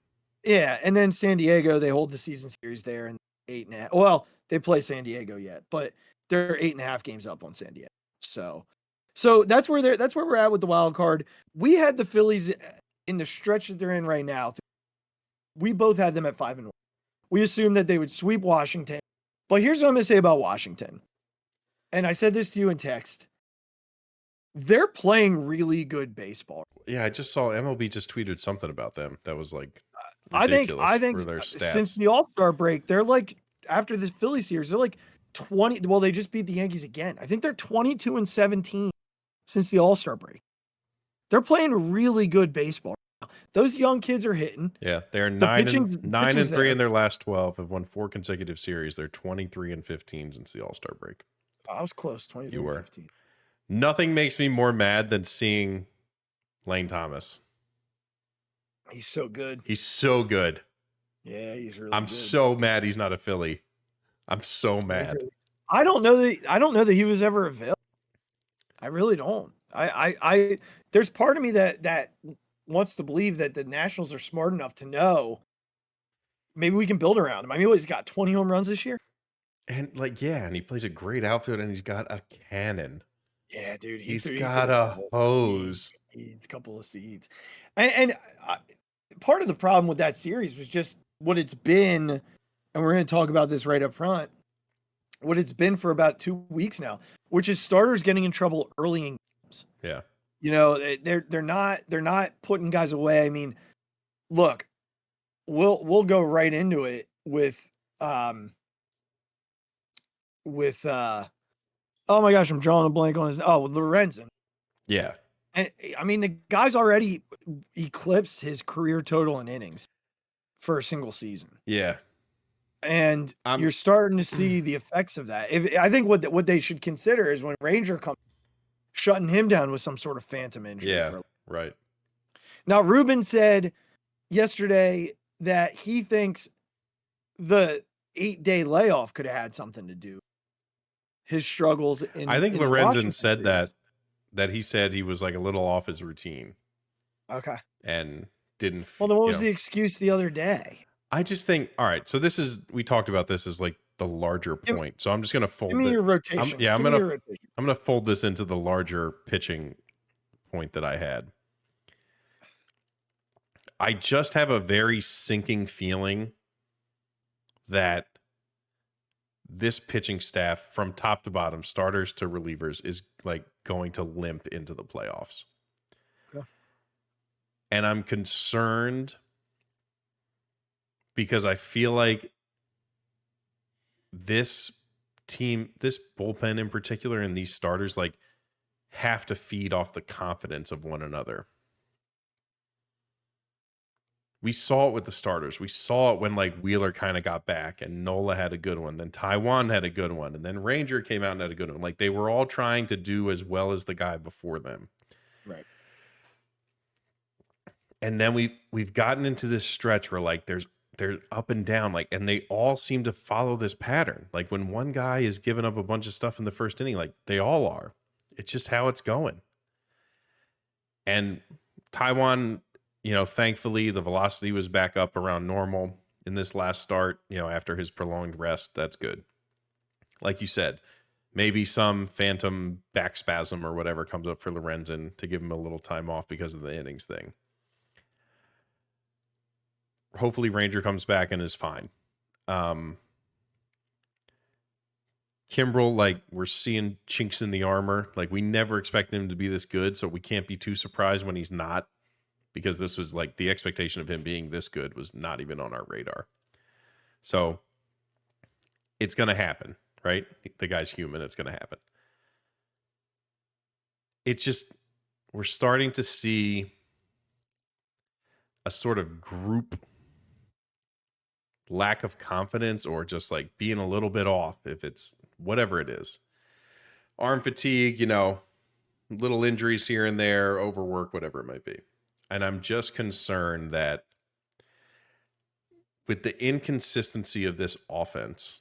Yeah, and then San Diego, they hold the season series there and 8.5. Well, they play San Diego yet, but they're 8.5 games up on San Diego. So that's where we're at with the wild card. We had the Phillies in the stretch that they're in right now. We both had them at 5-1. We assumed that they would sweep Washington. But here's what I'm going to say about Washington. And I said this to you in text. They're playing really good baseball. Yeah, I just saw MLB just tweeted something about them that was like ridiculous. I think for their stats. Since the All-Star break, they're like, after the Phillies series, they're like 20. Well, they just beat the Yankees again. I think they're 22-17 since the All-Star break. They're playing really good baseball. Those young kids are hitting. Yeah, they're 9-3 in their last 12. Have won 4 consecutive series. They're 23-15 since the All-Star break. I was close. 23-15. Nothing makes me more mad than seeing Lane Thomas. He's so good. He's so good. Yeah, he's really. I'm so mad he's not a Philly. I'm so mad. I don't know that he was ever available. I really don't. I there's part of me that wants to believe that the Nationals are smart enough to know maybe we can build around him. I mean, he's got 20 home runs this year. And and he plays a great outfield, and he's got a cannon. Yeah, dude. He's got a hose. He's a couple of seeds. And part of the problem with that series was just what it's been, and we're going to talk about this right up front, what it's been for about 2 weeks now, which is starters getting in trouble early in games. Yeah. They're not putting guys away. I mean, look, we'll go right into it with oh my gosh, I'm drawing a blank on his Lorenzen. Yeah. And I mean, the guy's already eclipsed his career total in innings for a single season. Yeah. And you're starting to see the effects of that. I think what they should consider is when Ranger comes, shutting him down with some sort of phantom injury. Yeah, right. Now, Ruben said yesterday that he thinks the 8-day layoff could have had something to do. His struggles I think Lorenzen said that he said he was like a little off his routine. Okay. And didn't. Well, then what was the excuse the other day? I just think, all right, so we talked about this as like the larger point. So I'm just going to fold your rotation. I'm going to fold this into the larger pitching point that I had. I just have a very sinking feeling that this pitching staff from top to bottom, starters to relievers, is like going to limp into the playoffs. Okay. And I'm concerned because I feel like this team, this bullpen in particular, and these starters like have to feed off the confidence of one another. We saw it with the starters. We saw it when like Wheeler kind of got back and Nola had a good one. Then Taiwan had a good one. And then Ranger came out and had a good one. Like they were all trying to do as well as the guy before them. Right. And then we've gotten into this stretch where like there's they're up and down, like, and they all seem to follow this pattern. Like when one guy is giving up a bunch of stuff in the first inning, like they all are. It's just how it's going. And Taijuan, thankfully the velocity was back up around normal in this last start, after his prolonged rest. That's good. Like you said, maybe some phantom back spasm or whatever comes up for Lorenzen to give him a little time off because of the innings thing. Hopefully Ranger comes back and is fine. Kimbrel, like, we're seeing chinks in the armor. Like, we never expected him to be this good, so we can't be too surprised when he's not, because this was like the expectation of him being this good was not even on our radar. So it's going to happen, right? The guy's human. It's going to happen. It's just, we're starting to see a sort of group lack of confidence, or just like being a little bit off, if it's whatever it is. Arm fatigue, little injuries here and there, overwork, whatever it might be. And I'm just concerned that with the inconsistency of this offense,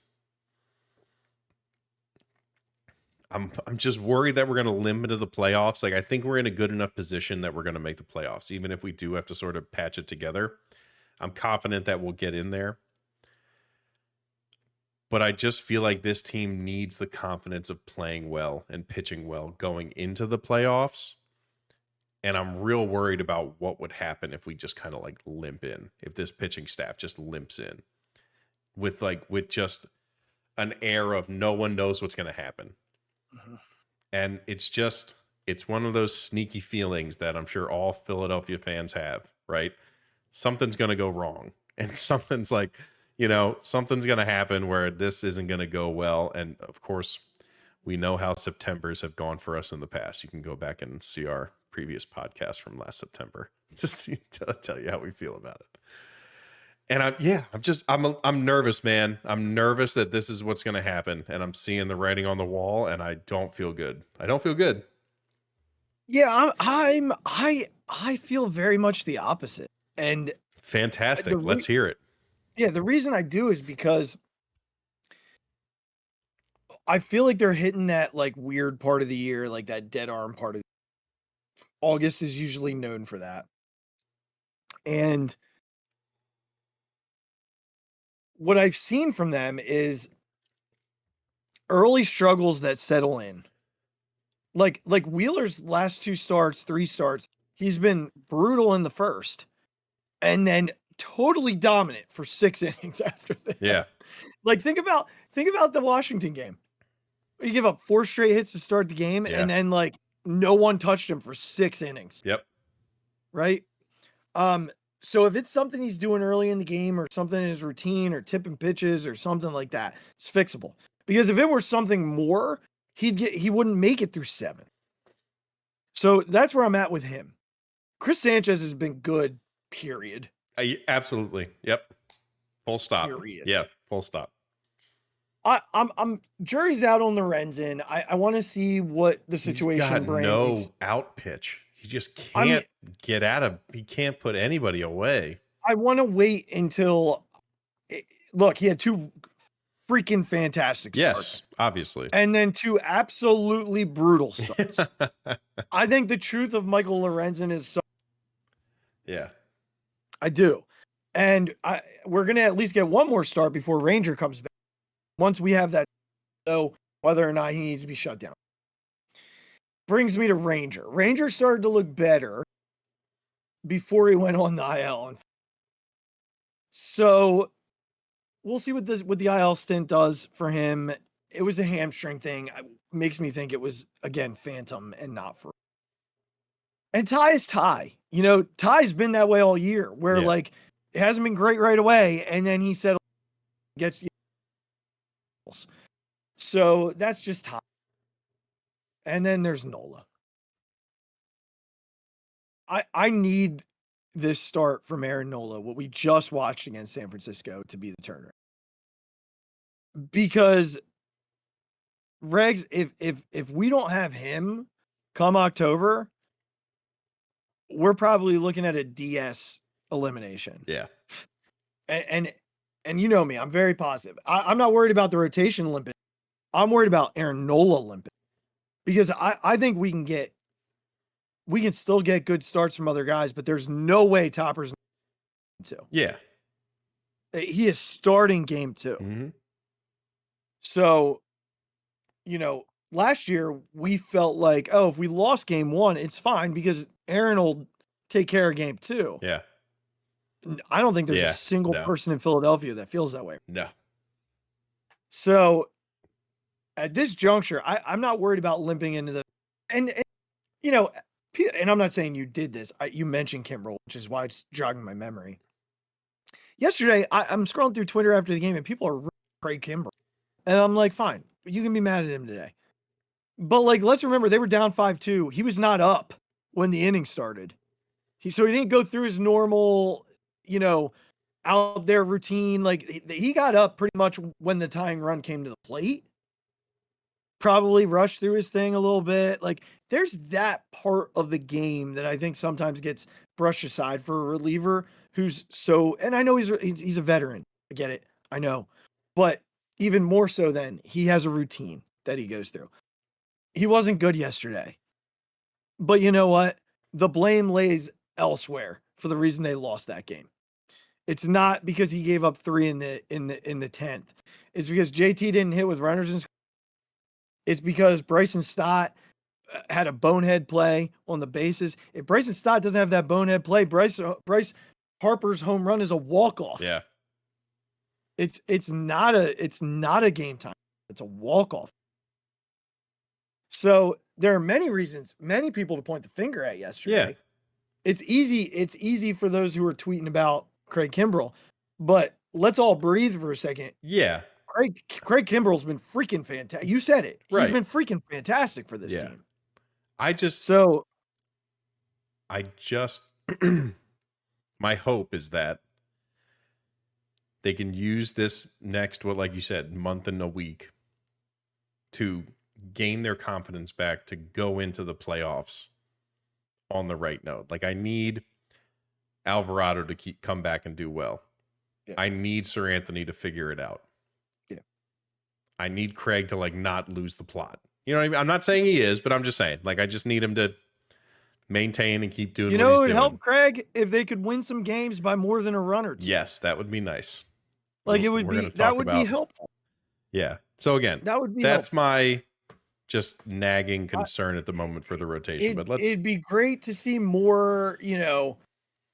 I'm just worried that we're going to limp into the playoffs. Like, I think we're in a good enough position that we're going to make the playoffs, even if we do have to sort of patch it together. I'm confident that we'll get in there. But I just feel like this team needs the confidence of playing well and pitching well going into the playoffs. And I'm real worried about what would happen if we just kind of like limp in, if this pitching staff just limps in with just an air of no one knows what's going to happen. Mm-hmm. And it's one of those sneaky feelings that I'm sure all Philadelphia fans have, right? Something's going to go wrong, and something's something's going to happen where this isn't going to go well. And of course, we know how Septembers have gone for us in the past. You can go back and see our previous podcast from last September just to tell you how we feel about it. And I'm nervous, man. I'm nervous that this is what's going to happen, and I'm seeing the writing on the wall, and I don't feel good. Yeah, I feel very much the opposite. And fantastic. Let's hear it. Yeah, the reason I do is because I feel like they're hitting that like weird part of the year, like that dead arm part of the year. August is usually known for that. And what I've seen from them is early struggles that settle in. Like Wheeler's last 3 starts, he's been brutal in the first, and then totally dominant for 6 innings after that. Yeah. Like think about the Washington game. You give up 4 straight hits to start the game, and then like no one touched him for 6 innings. Yep. Right? So if it's something he's doing early in the game, or something in his routine, or tipping pitches or something like that, it's fixable. Because if it were something more, he wouldn't make it through 7. So that's where I'm at with him. Chris Sanchez has been good, period. Absolutely. Yep. Full stop. Period. Yeah. Full stop. I'm jury's out on Lorenzen. I want to see what the situation brings. No out pitch. He just can't he can't put anybody away. I want to wait until look, he had 2 freaking fantastic starts. Yes, obviously. And then 2 absolutely brutal starts. I think the truth of Michael Lorenzen is yeah. I do. And we're going to at least get one more start before Ranger comes back. Once we have that, so whether or not he needs to be shut down. Brings me to Ranger. Ranger started to look better before he went on the IL. So we'll see what the IL stint does for him. It was a hamstring thing. It makes me think it was, again, phantom and not for. And Ty is Ty. Ty's been that way all year, where like it hasn't been great right away, and then he settled, gets. So that's just Ty. And then there's Nola. I need this start from Aaron Nola, what we just watched against San Francisco, to be the turner. Because Regs, if we don't have him come October, we're probably looking at a DS elimination. Yeah. And you know me, I'm very positive. I'm not worried about the rotation limping. I'm worried about Aaron Nola limping because I think we can still get good starts from other guys, but there's no way Topper's two. Yeah. He is starting game 2. Mm-hmm. So, last year we felt like, oh, if we lost game 1, it's fine because Aaron will take care of game 2. Yeah. I don't think there's a single person in Philadelphia that feels that way. No. So at this juncture, I'm not worried about limping into the and I'm not saying you did this. You mentioned Kimbrel, which is why it's jogging my memory. Yesterday, I'm scrolling through Twitter after the game, and people are Craig Kimbrel, and I'm like, fine, you can be mad at him today, but like, let's remember they were down 5-2. He was not up when the inning started. So he didn't go through his normal, out there routine. Like he got up pretty much when the tying run came to the plate. Probably rushed through his thing a little bit. Like there's that part of the game that I think sometimes gets brushed aside for a reliever who's and I know he's a veteran. I get it. I know. But even more so than he has a routine that he goes through. He wasn't good yesterday. But you know what? The blame lays elsewhere for the reason they lost that game. It's not because he gave up 3 in the 10th. It's because JT didn't hit with runners in. It's because Bryson Stott had a bonehead play on the bases. If Bryson Stott doesn't have that bonehead play, Bryce Harper's home run is a walk-off. Yeah. It's not a game time. It's a walk-off. So there are many people to point the finger at yesterday. Yeah. It's easy for those who are tweeting about Craig Kimbrel, but let's all breathe for a second. Yeah. Craig Kimbrel's been freaking fantastic. You said it. Right. He's been freaking fantastic for this team. My hope is that they can use this next, like you said, month and a week to gain their confidence back to go into the playoffs on the right note. Like I need Alvarado to come back and do well. Yeah. I need Sir Anthony to figure it out. Yeah. I need Craig to not lose the plot. You know what I mean? I'm not saying he is, but I'm just saying I just need him to maintain and keep doing what he's doing. It would help Craig if they could win some games by more than a run or two. Yes, that would be nice. That would be helpful. Yeah. So again, that's helpful. My just nagging concern at the moment for the rotation. It'd be great to see more,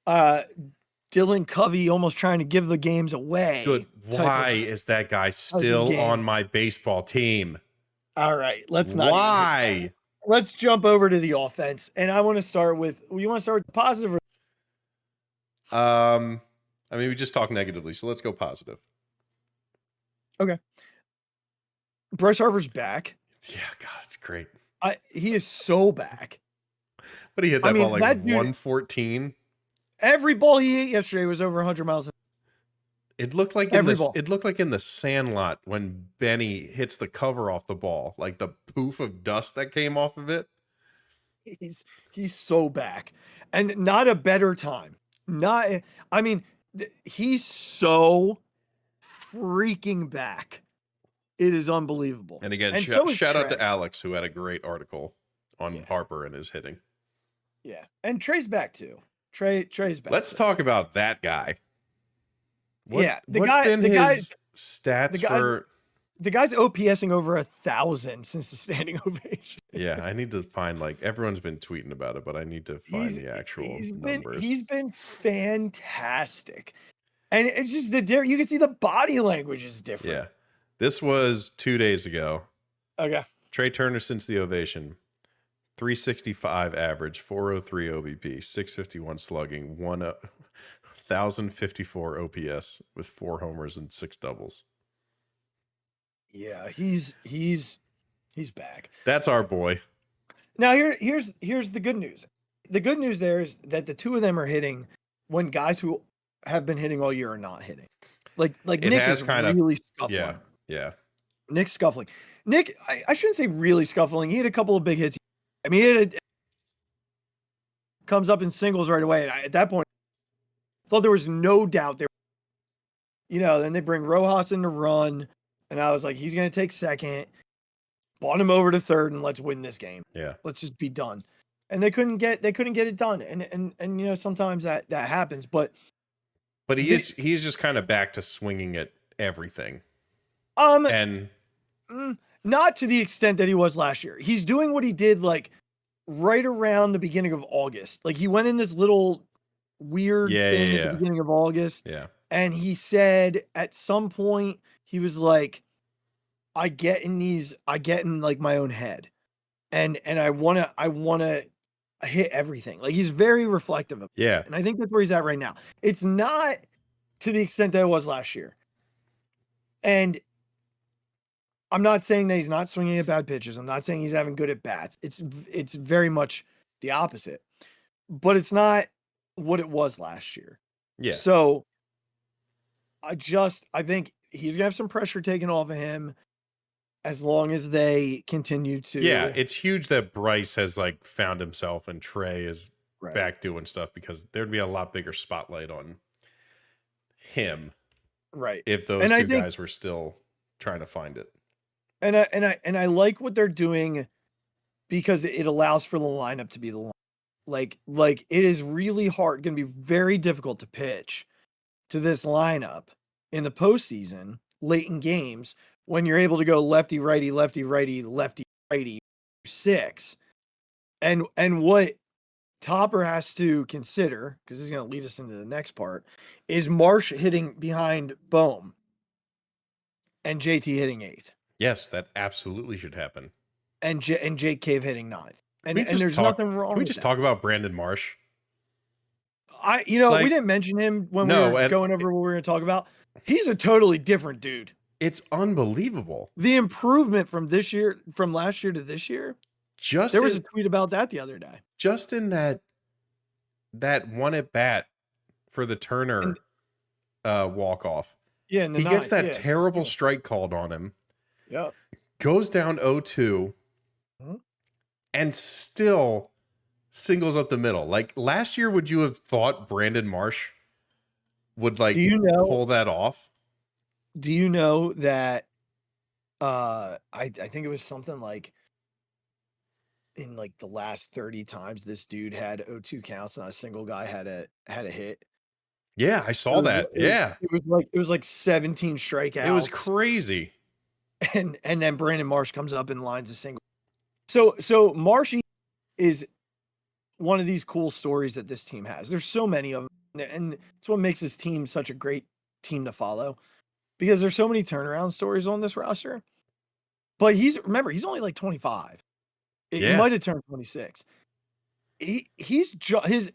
Dylan Covey almost trying to give the games away. Good. Why is that guy still on my baseball team? All right, let's not. Why? Let's jump over to the offense, and I want to start with. You want to start with positive? We just talked negatively, so let's go positive. Okay. Bryce Harper's back. Yeah, God, it's great. He is so back. But he hit that ball 114. Every ball he hit yesterday was over 100 miles an hour. It looked like it looked like in the Sandlot when Benny hits the cover off the ball, like the poof of dust that came off of it. He's so back, and not a better time. He's so freaking back. It is unbelievable. And again, shout out to Alex, who had a great article on Harper and his hitting. Yeah, and Trey's back too. Trey's back. Let's talk about that guy. What's been his stats for? The guy's OPSing over 1,000 since the standing ovation. Yeah, I need to find everyone's been tweeting about it, but I need to find the actual numbers. He's been fantastic, and it's just you can see the body language is different. Yeah, this was 2 days ago. Okay, Trey Turner since the ovation, 365 average, 403 OBP, 651 slugging, 1,054 OPS with 4 homers and 6 doubles. Yeah, he's back. That's our boy. Now here's the good news. The good news there is that the two of them are hitting when guys who have been hitting all year are not hitting. Like Nick is really scuffling. Yeah. Nick's scuffling. Nick, I shouldn't say really scuffling. He had a couple of big hits. I mean, comes up in singles right away. And at that point, I thought there was no doubt then they bring Rojas in to run, and I was like, he's going to take second, bunt him over to third, and let's win this game. Yeah. Let's just be done. And they couldn't get it done. And sometimes that happens, but he's just kind of back to swinging at everything. And not to the extent that he was last year. He's doing what he did like right around the beginning of August. Like he went in this little weird thing at the beginning of August. Yeah. And he said at some point he was like, I get in like my own head. And I wanna hit everything. Like he's very reflective of it. Yeah. And I think that's where he's at right now. It's not to the extent that it was last year. And I'm not saying that he's not swinging at bad pitches. I'm not saying he's having good at bats. It's very much the opposite. But it's not what it was last year. Yeah. So I think he's gonna have some pressure taken off of him as long as they continue to. Yeah, it's huge that Bryce has like found himself and Trey is back doing stuff, because there'd be a lot bigger spotlight on him. Right. If those two guys were still trying to find it. And I like what they're doing because it allows for the lineup to be the line. Like it is really hard, going to be very difficult to pitch to this lineup in the postseason, late in games, when you're able to go lefty, righty, lefty, righty, lefty, righty, 6. And what Topper has to consider, because he's going to lead us into the next part, is Marsh hitting behind Bohm and JT hitting 8th. Yes, that absolutely should happen. And Jake Cave hitting 9th. And there's nothing wrong. Can we just talk about Brandon Marsh? We didn't mention him when we were going over what we were going to talk about. He's a totally different dude. It's unbelievable. The improvement from last year to this year. There was a tweet about that the other day. Just in that one at bat for the Turner walk off. Yeah, he gets that terrible strike called on him. Yeah. Goes down 0-2 and still singles up the middle. Like last year, would you have thought Brandon Marsh would pull that off? Do you know that I think it was something like in like the last 30 times this dude had 0-2 counts, not a single guy had a hit. Yeah, I saw that. It was like 17 strikeouts. It was crazy. And then Brandon Marsh comes up and lines a single. So Marshy is one of these cool stories that this team has. There's so many of them, and it's what makes this team such a great team to follow, because there's so many turnaround stories on this roster. But he's only like 25. He might have turned 26.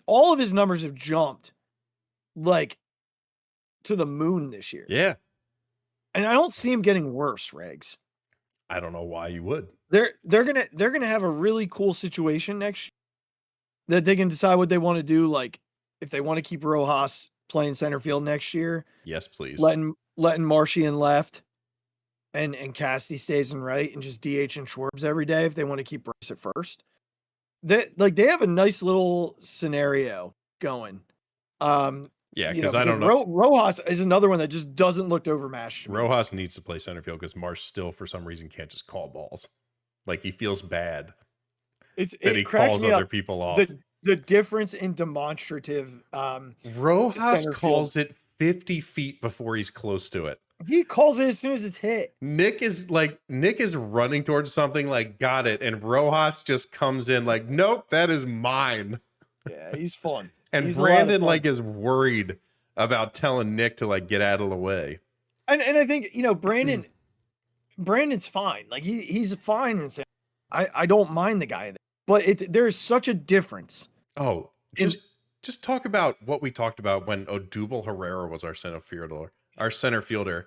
All of his numbers have jumped like to the moon this year. Yeah. And I don't see him getting worse, Regs. I don't know why you would. They're gonna have a really cool situation next year that they can decide what they want to do. Like if they want to keep Rojas playing center field next year. Yes, please. Letting Marshy in left and Cassidy stays in right, and just DH and Schwartz every day if they want to keep Bryce at first. They have a nice little scenario going. Yeah, because I don't know. Rojas is another one that just doesn't look overmatched. Rojas needs to play center field because Marsh still, for some reason, can't just call balls. Like he feels bad that he calls other people off. The difference in demonstrative. Rojas calls it 50 feet before he's close to it. He calls it as soon as it's hit. Nick is running towards something like got it, and Rojas just comes in like, nope, that is mine. Yeah, he's fun. And Brandon is worried about telling Nick to get out of the way. And I think, Brandon's fine. Like he's fine and I don't mind the guy, but there's such a difference. Oh, just talk about what we talked about when Odubel Herrera was our center fielder,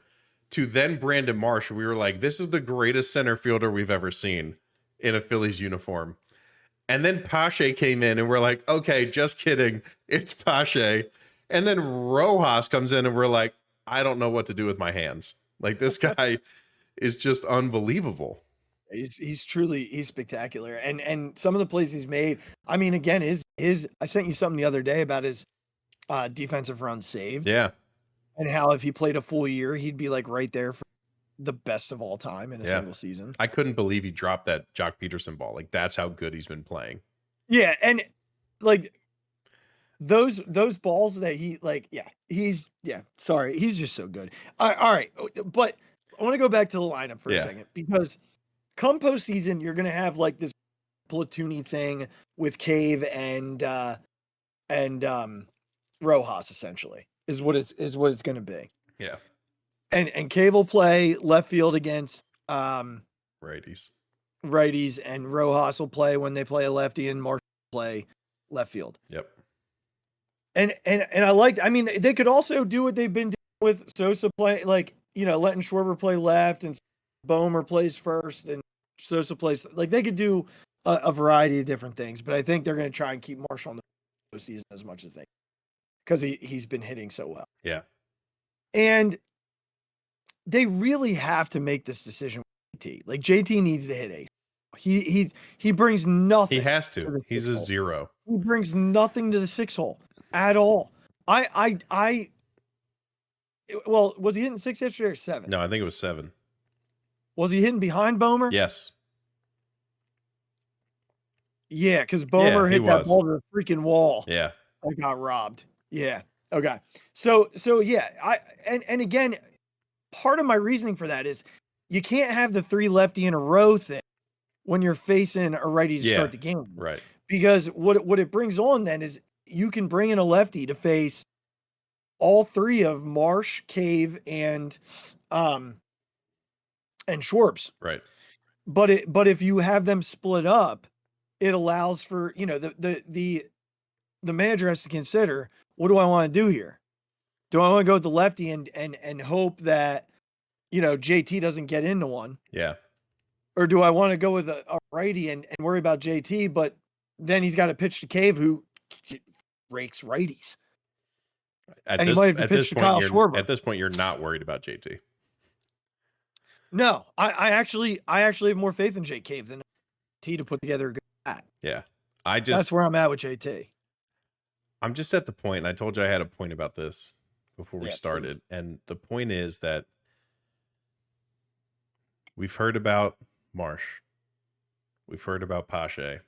to then Brandon Marsh. We were like, this is the greatest center fielder we've ever seen in a Phillies uniform. And then Pache came in and we're like, okay, just kidding. It's Pache. And then Rojas comes in and we're like, I don't know what to do with my hands. Like this guy is just unbelievable. He's spectacular. And some of the plays he's made, I mean, again, I sent you something the other day about his defensive run saved. Yeah. and how if he played a full year, he'd be like right there for the best of all time in a single season. I couldn't believe he dropped that Jock Peterson ball. Like, that's how good he's been playing. Yeah, and like those balls that he he's just so good. All right, but I want to go back to the lineup for a second, because come postseason, you're gonna have like this platoony thing with Cave and Rojas, essentially, is what it's gonna be. Yeah. And Cave will play left field against righties, and Rojas will play when they play a lefty, and Marsh will play left field. Yep. And I mean, they could also do what they've been doing with Sosa play, like, letting Schwarber play left and Bomer plays first and Sosa plays. Like, they could do a variety of different things, but I think they're going to try and keep Marshall in the postseason as much as they can, because he's been hitting so well. Yeah. And they really have to make this decision with JT. Like, JT needs to hit eighth. He brings nothing. He has to. He's a zero. He brings nothing to the 6 hole at all. Well, was he hitting 6 yesterday or 7? No, I think it was 7. Was he hitting behind Bomer? Yes. Yeah, because Bomer hit that ball to the freaking wall. Yeah. I got robbed. Yeah. Okay. So yeah, and again, part of my reasoning for that is you can't have the 3 lefty in a row thing when you're facing a righty to start the game. Right. Because what it brings on then is you can bring in a lefty to face all 3 of Marsh, Cave, and Schwartz. Right. But if you have them split up, it allows for, the manager has to consider, what do I want to do here? Do I want to go with the lefty and hope that, JT doesn't get into one? Yeah. Or do I want to go with a righty and worry about JT, but then he's got to pitch to Cave, who rakes righties. At this point, you're not worried about JT. No, I actually have more faith in J Cave than T to put together a good bat. Yeah. That's where I'm at with JT. I'm just at the point, and I told you I had a point about this before we started. Please. And the point is that we've heard about Marsh. We've heard about Pache.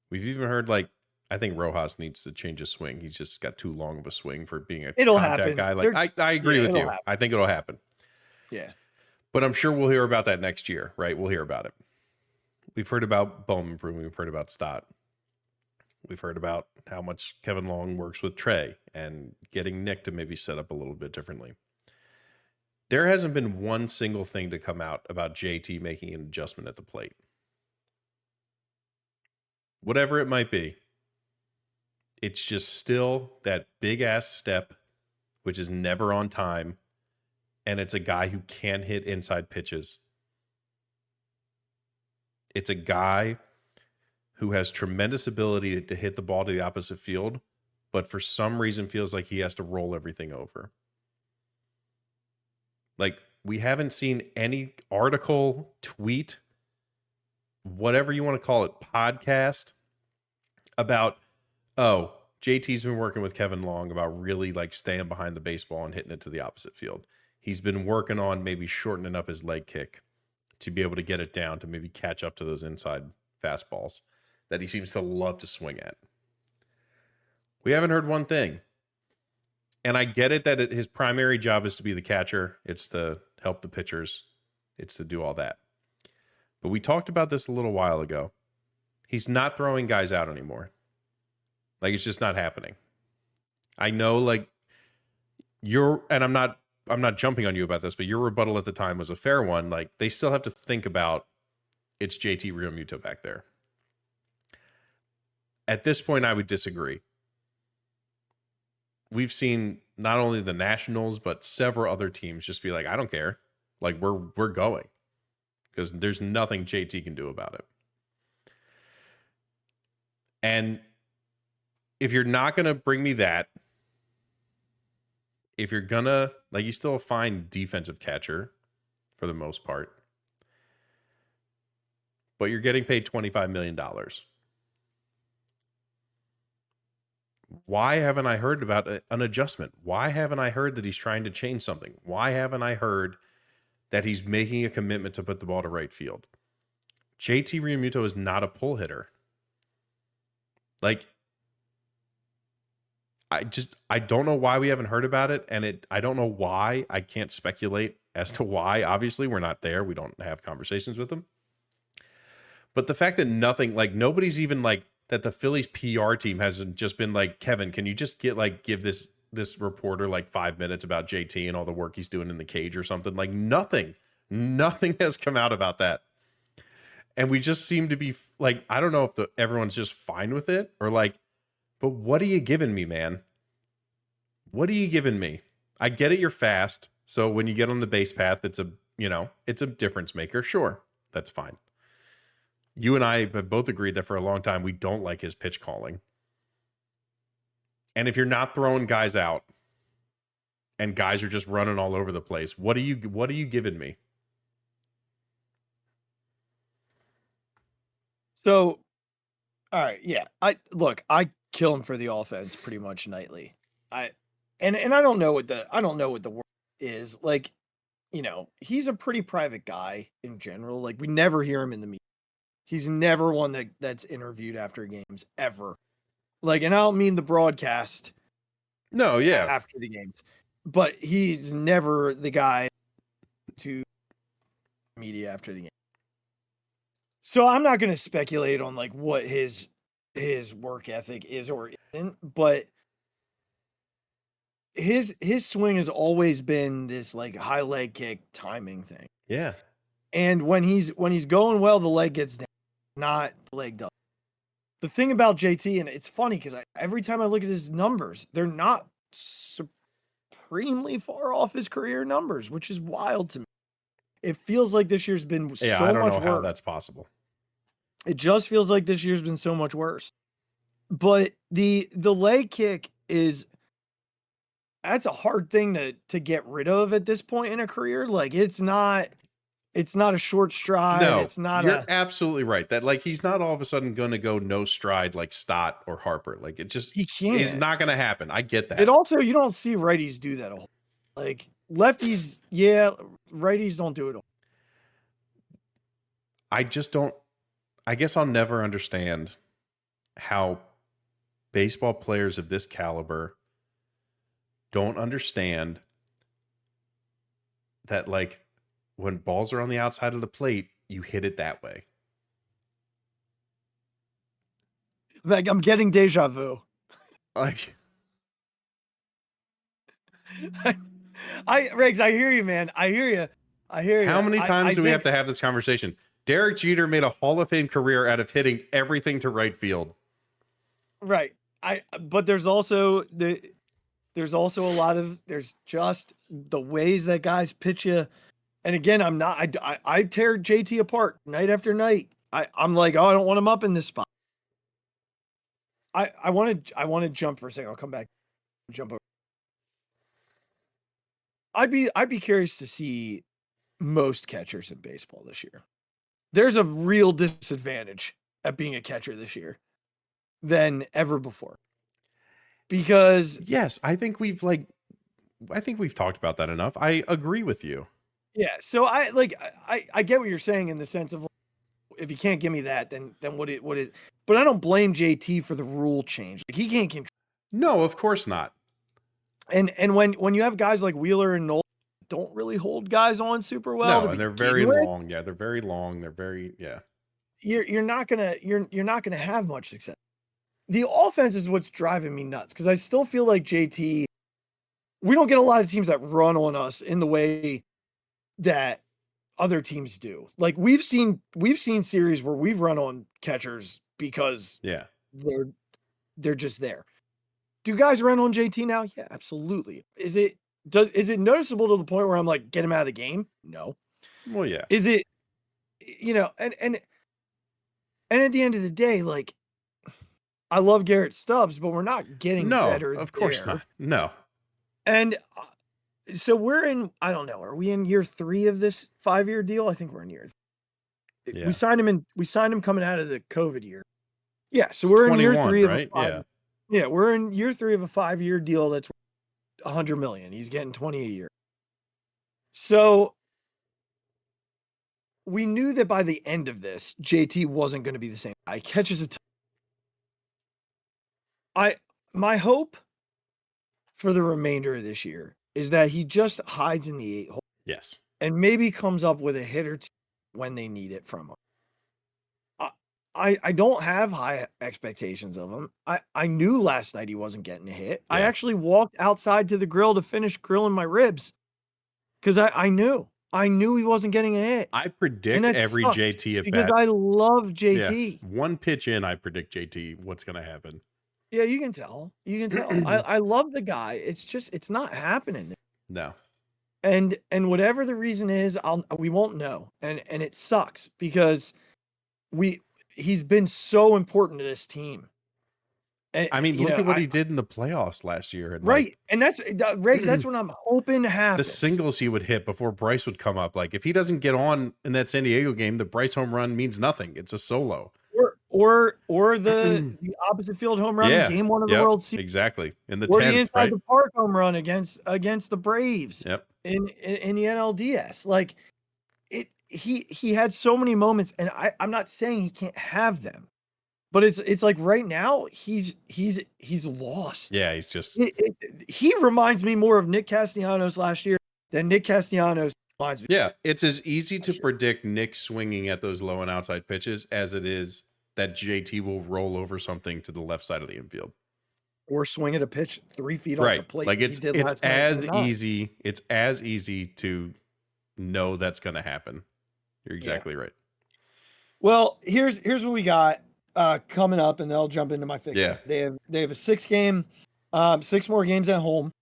We've even heard, I think Rojas needs to change his swing. He's just got too long of a swing for being a contact guy. I agree with you. I think it'll happen. Yeah. But I'm sure we'll hear about that next year, right? We'll hear about it. We've heard about Bowman improving. We've heard about Stott. We've heard about how much Kevin Long works with Trey and getting Nick to maybe set up a little bit differently. There hasn't been one single thing to come out about JT making an adjustment at the plate. Whatever it might be, it's just still that big-ass step, which is never on time, and it's a guy who can hit inside pitches. It's a guy who has tremendous ability to hit the ball to the opposite field, but for some reason feels like he has to roll everything over. Like, we haven't seen any article, tweet, whatever you want to call it, podcast about, oh, JT's been working with Kevin Long about really staying behind the baseball and hitting it to the opposite field. He's been working on maybe shortening up his leg kick to be able to get it down to maybe catch up to those inside fastballs that he seems to love to swing at. We haven't heard one thing. And I get it that his primary job is to be the catcher. It's to help the pitchers. It's to do all that. But we talked about this a little while ago. He's not throwing guys out anymore. It's just not happening. I know, and I'm not jumping on you about this, but your rebuttal at the time was a fair one. They still have to think about it's JT Realmuto back there. At this point, I would disagree. We've seen not only the Nationals, but several other teams just be like, I don't care. We're going. Because there's nothing JT can do about it. And if you're not going to bring me that, if you're going to, you still find defensive catcher for the most part, but you're getting paid $25 million. Why haven't I heard about an adjustment? Why haven't I heard that he's trying to change something? Why haven't I heard that he's making a commitment to put the ball to right field? JT Realmuto is not a pull hitter. Like, I don't know why we haven't heard about it, and I don't know why. I can't speculate as to why. Obviously, we're not there. We don't have conversations with him. But the fact that nobody's even like, that the Phillies PR team hasn't just been like, Kevin, can you just give this reporter like 5 minutes about JT and all the work he's doing in the cage or something? Like, nothing has come out about that. And we just seem to be like, I don't know if everyone's just fine with it or like, but what are you giving me, man? What are you giving me? I get it. You're fast. So when you get on the base path, it's a difference maker. Sure. That's fine. You and I have both agreed that for a long time, we don't like his pitch calling. And if you're not throwing guys out and guys are just running all over the place, what are you giving me? So, all right, yeah. I kill him for the offense pretty much nightly. And I don't know what the word is. Like, he's a pretty private guy in general. Like, we never hear him in the media. He's never one that's interviewed after games ever. Like, and I don't mean the broadcast. No, yeah. After the games. But he's never the guy to media after the game. So I'm not going to speculate on like what his work ethic is or isn't, but his swing has always been this like high leg kick timing thing. Yeah. And when he's going well, the leg gets down, not the leg down. The thing about JT, and it's funny because every time I look at his numbers, they're not supremely far off his career numbers, which is wild to me. It feels like this year's been so much worse. I don't know how that's possible. It just feels like this year's been so much worse. But the leg kick that's a hard thing to get rid of at this point in a career. Like it's not a short stride. No, it's not. You're absolutely right. That like he's not all of a sudden going to go no stride like Stott or Harper. Like it just he can't. It's not going to happen. I get that. It also you don't see righties do that a whole. Like lefties, yeah, righties don't do it all. I just don't. I guess I'll never understand how baseball players of this caliber don't understand that like when balls are on the outside of the plate, you hit it that way. Like I'm getting deja vu. Like Riggs, I hear you, man. I hear you. How many times do we have to have this conversation? Derek Jeter made a Hall of Fame career out of hitting everything to right field. Right. But there's also a lot of there's just the ways that guys pitch you. And again, I tear JT apart night after night. I'm like, oh, I don't want him up in this spot. I want to jump for a second. I'll come back. Jump over. I'd be curious to see most catchers in baseball this year. There's a real disadvantage at being a catcher this year than ever before. Because yes, I think we've talked about that enough. I agree with you. Yeah, so I get what you're saying in the sense of like, if you can't give me that, then what is? But I don't blame JT for the rule change. Like he can't keep. No, of course not. And when you have guys like Wheeler and Nolan don't really hold guys on super well. No, and they're very long. Yeah, they're very long. They're very You're not gonna have much success. The offense is what's driving me nuts because I still feel like JT. We don't get a lot of teams that run on us in the way that other teams do. Like we've seen series where we've run on catchers because they're just there. Do guys run on JT now? Yeah, absolutely. Is it noticeable to the point where I'm like, get him out of the game? No. Well, yeah. Is it, and at the end of the day, like, I love Garrett Stubbs, but we're not getting better. Of course not. No. And so we're in, I don't know, are we in year 3 of this 5-year deal? I think we're in year 3. Yeah. We signed him coming out of the COVID year. Yeah. So we're in year 3 of right? Yeah. Yeah, we're in year 3 of a 5-year deal that's $100 million. He's getting 20 a year. So we knew that by the end of this, JT wasn't going to be the same guy. Catches a my hope for the remainder of this year is that he just hides in the 8 hole Yes. and maybe comes up with a hit or two when they need it from him. I don't have high expectations of him. I knew last night he wasn't getting a hit. I Yeah. actually walked outside to the grill to finish grilling my ribs because I knew he wasn't getting a hit. I And predict that every sucks JT at because bat. I love Yeah. JT. One pitch in, I predict JT what's going to happen. Yeah, you can tell. You can tell. I love the guy. It's just it's not happening. No. And whatever the reason is, we won't know. And it sucks because he's been so important to this team. And, I mean, look at what he did in the playoffs last year. And right. And that's Riggs, that's what I'm hoping happens. the singles he would hit before Bryce would come up. Like if he doesn't get on in that San Diego game, the Bryce home run means nothing. It's a solo. Or the opposite field home run in game 1 of the World Series. Exactly. In the or 10th, the inside right? the park home run against the Braves. Yep. In the NLDS. Like he had so many moments, and I'm not saying he can't have them, but it's like right now he's lost. Yeah, he's just he reminds me more of Nick Castellanos last year than Nick Castellanos reminds me. Yeah, it's as easy to predict Nick swinging at those low and outside pitches as it is that JT will roll over something to the left side of the infield. Or swing at a pitch 3 feet off the plate. Like it's as easy. It's as easy to know that's going to happen. You're exactly right. Well, here's what we got coming up, and they'll jump into my fix. Yeah. They have a 6-game, 6 more games at home,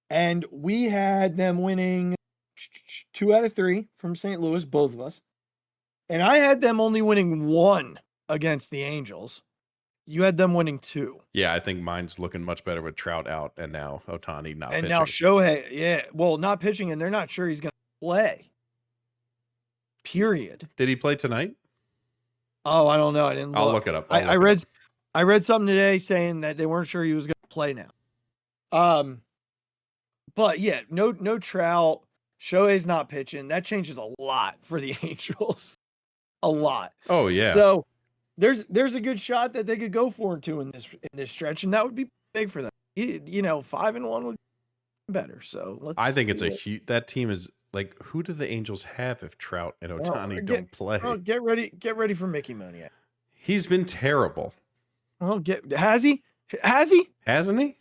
and we had them winning 2 out of 3 from St. Louis, both of us, and I had them only winning 1 against the Angels. You had them winning 2. Yeah, I think mine's looking much better with Trout out and now Ohtani not pitching. And now Shohei, not pitching, and they're not sure he's going to play. Period. Did he play tonight? Oh, I don't know. I didn't. I'll look it up. I read something today saying that they weren't sure he was going to play now. But yeah, no Trout. Shohei's not pitching. That changes a lot for the Angels. A lot. Oh yeah. So there's a good shot that they could go 4-2 in this stretch, and that would be big for them. 5-1 would be better. So I think it's a huge. That team is like, who do the Angels have if Trout and Ohtani don't play? Well, get ready for Mickey Moniak. He's been terrible. Well, has he? Hasn't he?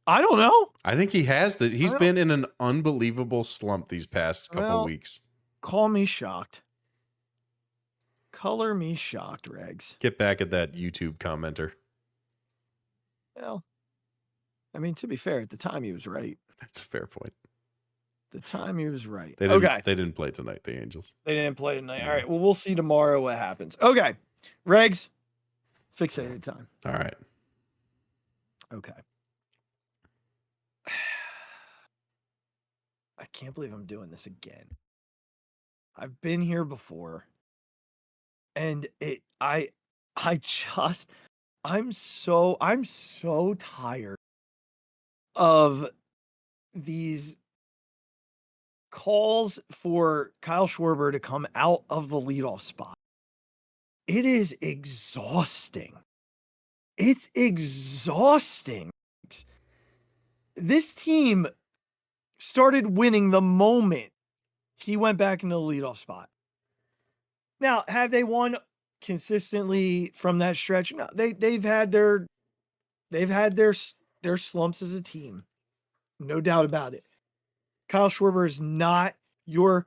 I don't know. I think he has. He's been in an unbelievable slump these past couple weeks. Call me shocked. Color me shocked, Regs. Get back at that YouTube commenter. Well, I mean, to be fair, at the time he was right. That's a fair point. The time he was right. They didn't play tonight, the Angels. They didn't play tonight. All right. Well, we'll see tomorrow what happens. Okay. Regs, fixated time. All right. Okay. I can't believe I'm doing this again. I've been here before. And I'm so tired of these calls for Kyle Schwarber to come out of the leadoff spot. It is exhausting. It's exhausting. This team started winning the moment he went back into the leadoff spot. Now, have they won consistently from that stretch? No, they've had their slumps as a team. No doubt about it. Kyle Schwarber is not your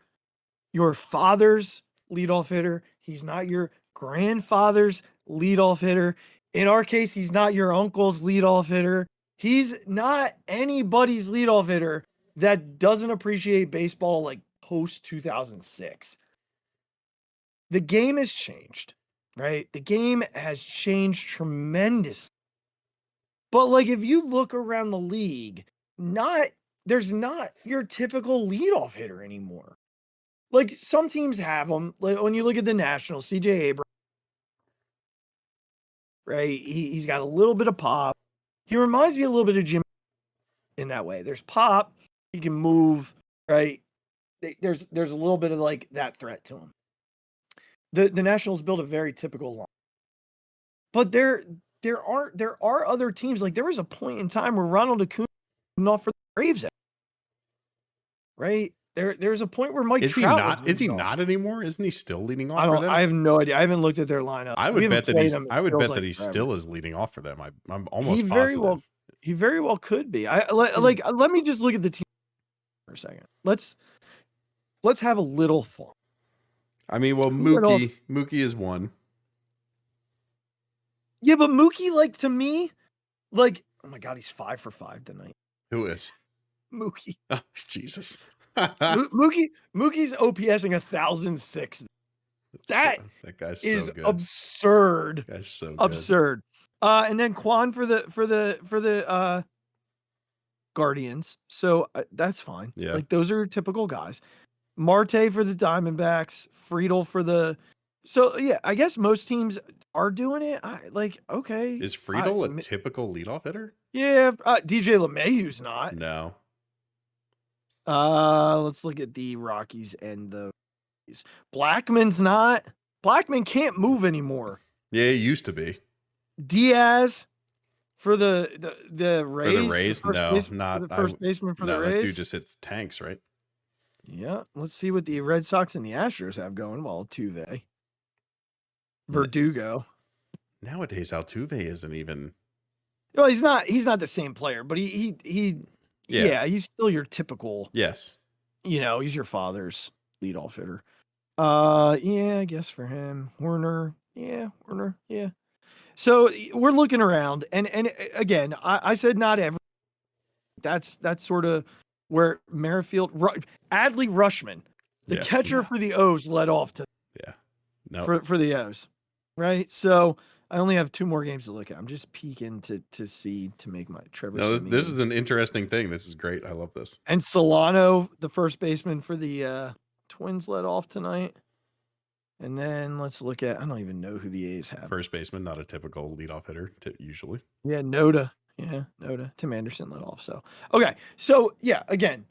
father's leadoff hitter. He's not your grandfather's leadoff hitter. In our case, he's not your uncle's leadoff hitter. He's not anybody's leadoff hitter that doesn't appreciate baseball like post 2006. The game has changed, right? The game has changed tremendously. But like, if you look around the league, there's not your typical leadoff hitter anymore. Like, some teams have them. Like, when you look at the Nationals, CJ Abrams, right? He's got a little bit of pop. He reminds me a little bit of Jim in that way. There's pop. He can move, right? There's a little bit of like that threat to him. The Nationals build a very typical line. But there are other teams. Like there was a point in time where Ronald Acuna was off for the Braves, right? There's a point where Mike Trout is he not anymore? Isn't he still leading off for them? I have no idea. I haven't looked at their lineup. I would bet that he still is leading off for them. I'm almost positive. He very well could be. Let me just look at the team for a second. Let's have a little fun. I mean, well, Mookie is one. Yeah, but Mookie, like, to me, like, oh my God, he's 5 for 5 tonight. Who is? Mookie. Oh, Jesus. Mookie's OPSing 1,006. That guy's is so good. Absurd. That guy's so good. Absurd. And then Quan for the Guardians. So that's fine. Yeah. Like those are typical guys. Marte for the Diamondbacks, Friedel for the. So yeah, I guess most teams are doing it. Okay. Is Friedel a typical leadoff hitter? Yeah, DJ LeMahieu's not. No. Let's look at the Rockies and the Blackman's not. Blackman can't move anymore. Yeah, he used to be. Diaz for the Rays. For the Rays, not the first baseman for the Rays. That dude just hits tanks, right? Yeah, let's see what the Red Sox and the Astros have going. Well, Altuve, Verdugo. Nowadays, Altuve isn't even. Well, he's not the same player, but he's still your typical. Yes. He's your father's leadoff hitter. Yeah, I guess for him, Werner. Yeah. So we're looking around, and again, I said not every. That's sort of where Merrifield, Adley Rutschman, the catcher for the O's, led off to. Yeah. No. For the O's, right? So I only have 2 more games to look at. I'm just peeking to make my Trevor. No, this is an interesting thing. This is great. I love this. And Solano, the first baseman for the Twins, led off tonight. And then let's look at, I don't even know who the A's have. First baseman, not a typical leadoff hitter, usually. Yeah, Noda. Yeah, Noda. Tim Anderson led off. So, okay. So, yeah, again,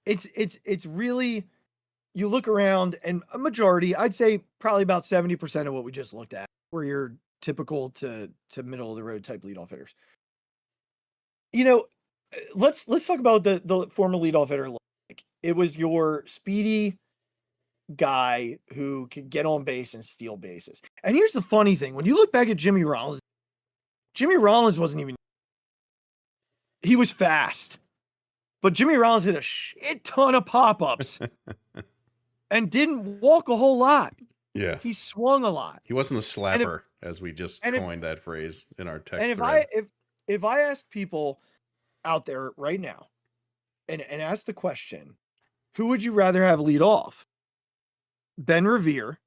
it's really, you look around and a majority, I'd say probably about 70% of what we just looked at were your typical to middle of the road type leadoff hitters. Let's talk about the former leadoff hitter. It was your speedy guy who could get on base and steal bases. And here's the funny thing. When you look back at Jimmy Rollins wasn't even, he was fast, but Jimmy Rollins hit a shit ton of pop-ups and didn't walk a whole lot. Yeah. He swung a lot. He wasn't a slapper, as we just coined that phrase in our text thread. If I ask people out there right now and ask the question, who would you rather have lead off? Ben Revere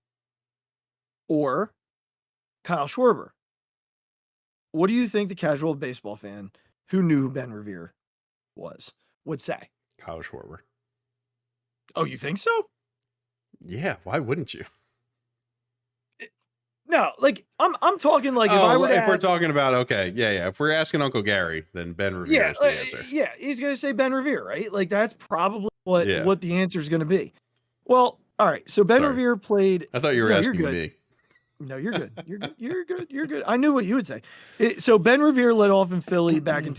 or Kyle Schwarber? What do you think the casual baseball fan who knew who Ben Revere was would say? Kyle Schwarber. Oh, you think so? Yeah, why wouldn't you? No, like I'm talking like if we're talking about if we're asking Uncle Gary, then Ben Revere is the answer. Yeah, he's gonna say Ben Revere, right? Like that's probably what the answer is gonna be. Well, all right. So Ben Revere played. I thought you were asking me. No, you're good. You're good. You're good. You're good. I knew what you would say. So Ben Revere led off in Philly back in,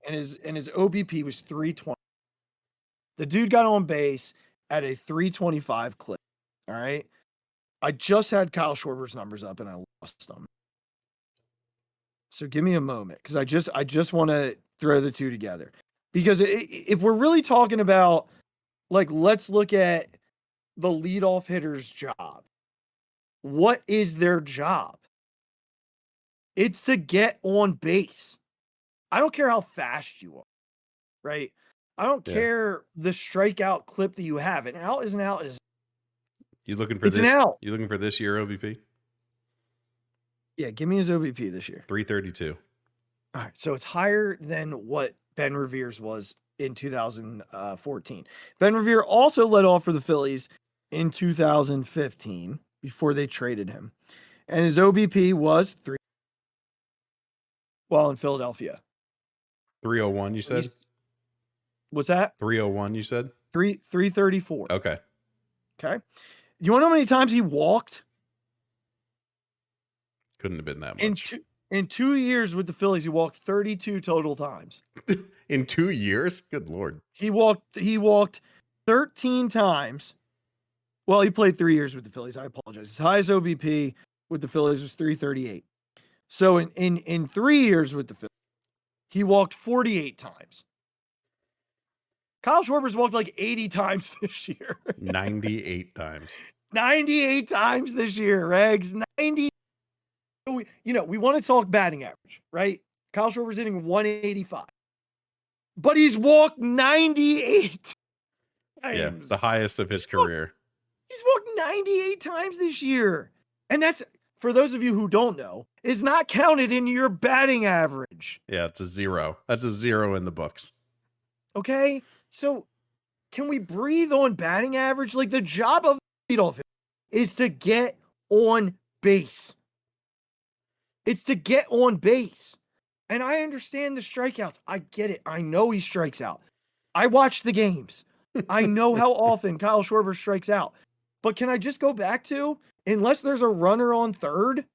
and his OBP was 320. The dude got on base at a 325 clip. All right. I just had Kyle Schwarber's numbers up and I lost them. So give me a moment because I just want to throw the two together. Because if we're really talking about, like, let's look at the leadoff hitter's job. What is their job? It's to get on base. I don't care how fast you are, right? I don't care the strikeout clip that you have. An out is an out. You looking for it's this? An out. You looking for this year OBP? Yeah, give me his OBP this year. 332. All right, so it's higher than what Ben Revere's was in 2014. Ben Revere also led off for the Phillies in 2015 before they traded him. And his OBP was 3 while in Philadelphia. 301, you said? What's that? 301, you said? 334. Okay. Okay. You want to know how many times he walked? Couldn't have been that much. In 2 years with the Phillies, he walked 32 total times. In 2 years? Good Lord. He walked 13 times. Well, he played 3 years with the Phillies. I apologize. His highest OBP with the Phillies was 338. So in 3 years with the Phillies, he walked 48 times. Kyle Schwarber's walked like 80 times this year. 98 times. 98 times this year, Regs. 90. We want to talk batting average, right? Kyle Schwarber's hitting 185. But he's walked 98 times. Yeah, the highest of his career. He's walked 98 times this year. And that's, for those of you who don't know, is not counted in your batting average. Yeah, it's a 0. That's a 0 in the books. Okay? So can we breathe on batting average? Like, the job of leadoff is to get on base. It's to get on base. And I understand the strikeouts. I get it. I know he strikes out. I watch the games. I know how often Kyle Schwarber strikes out. But can I just go back to, unless there's a runner on third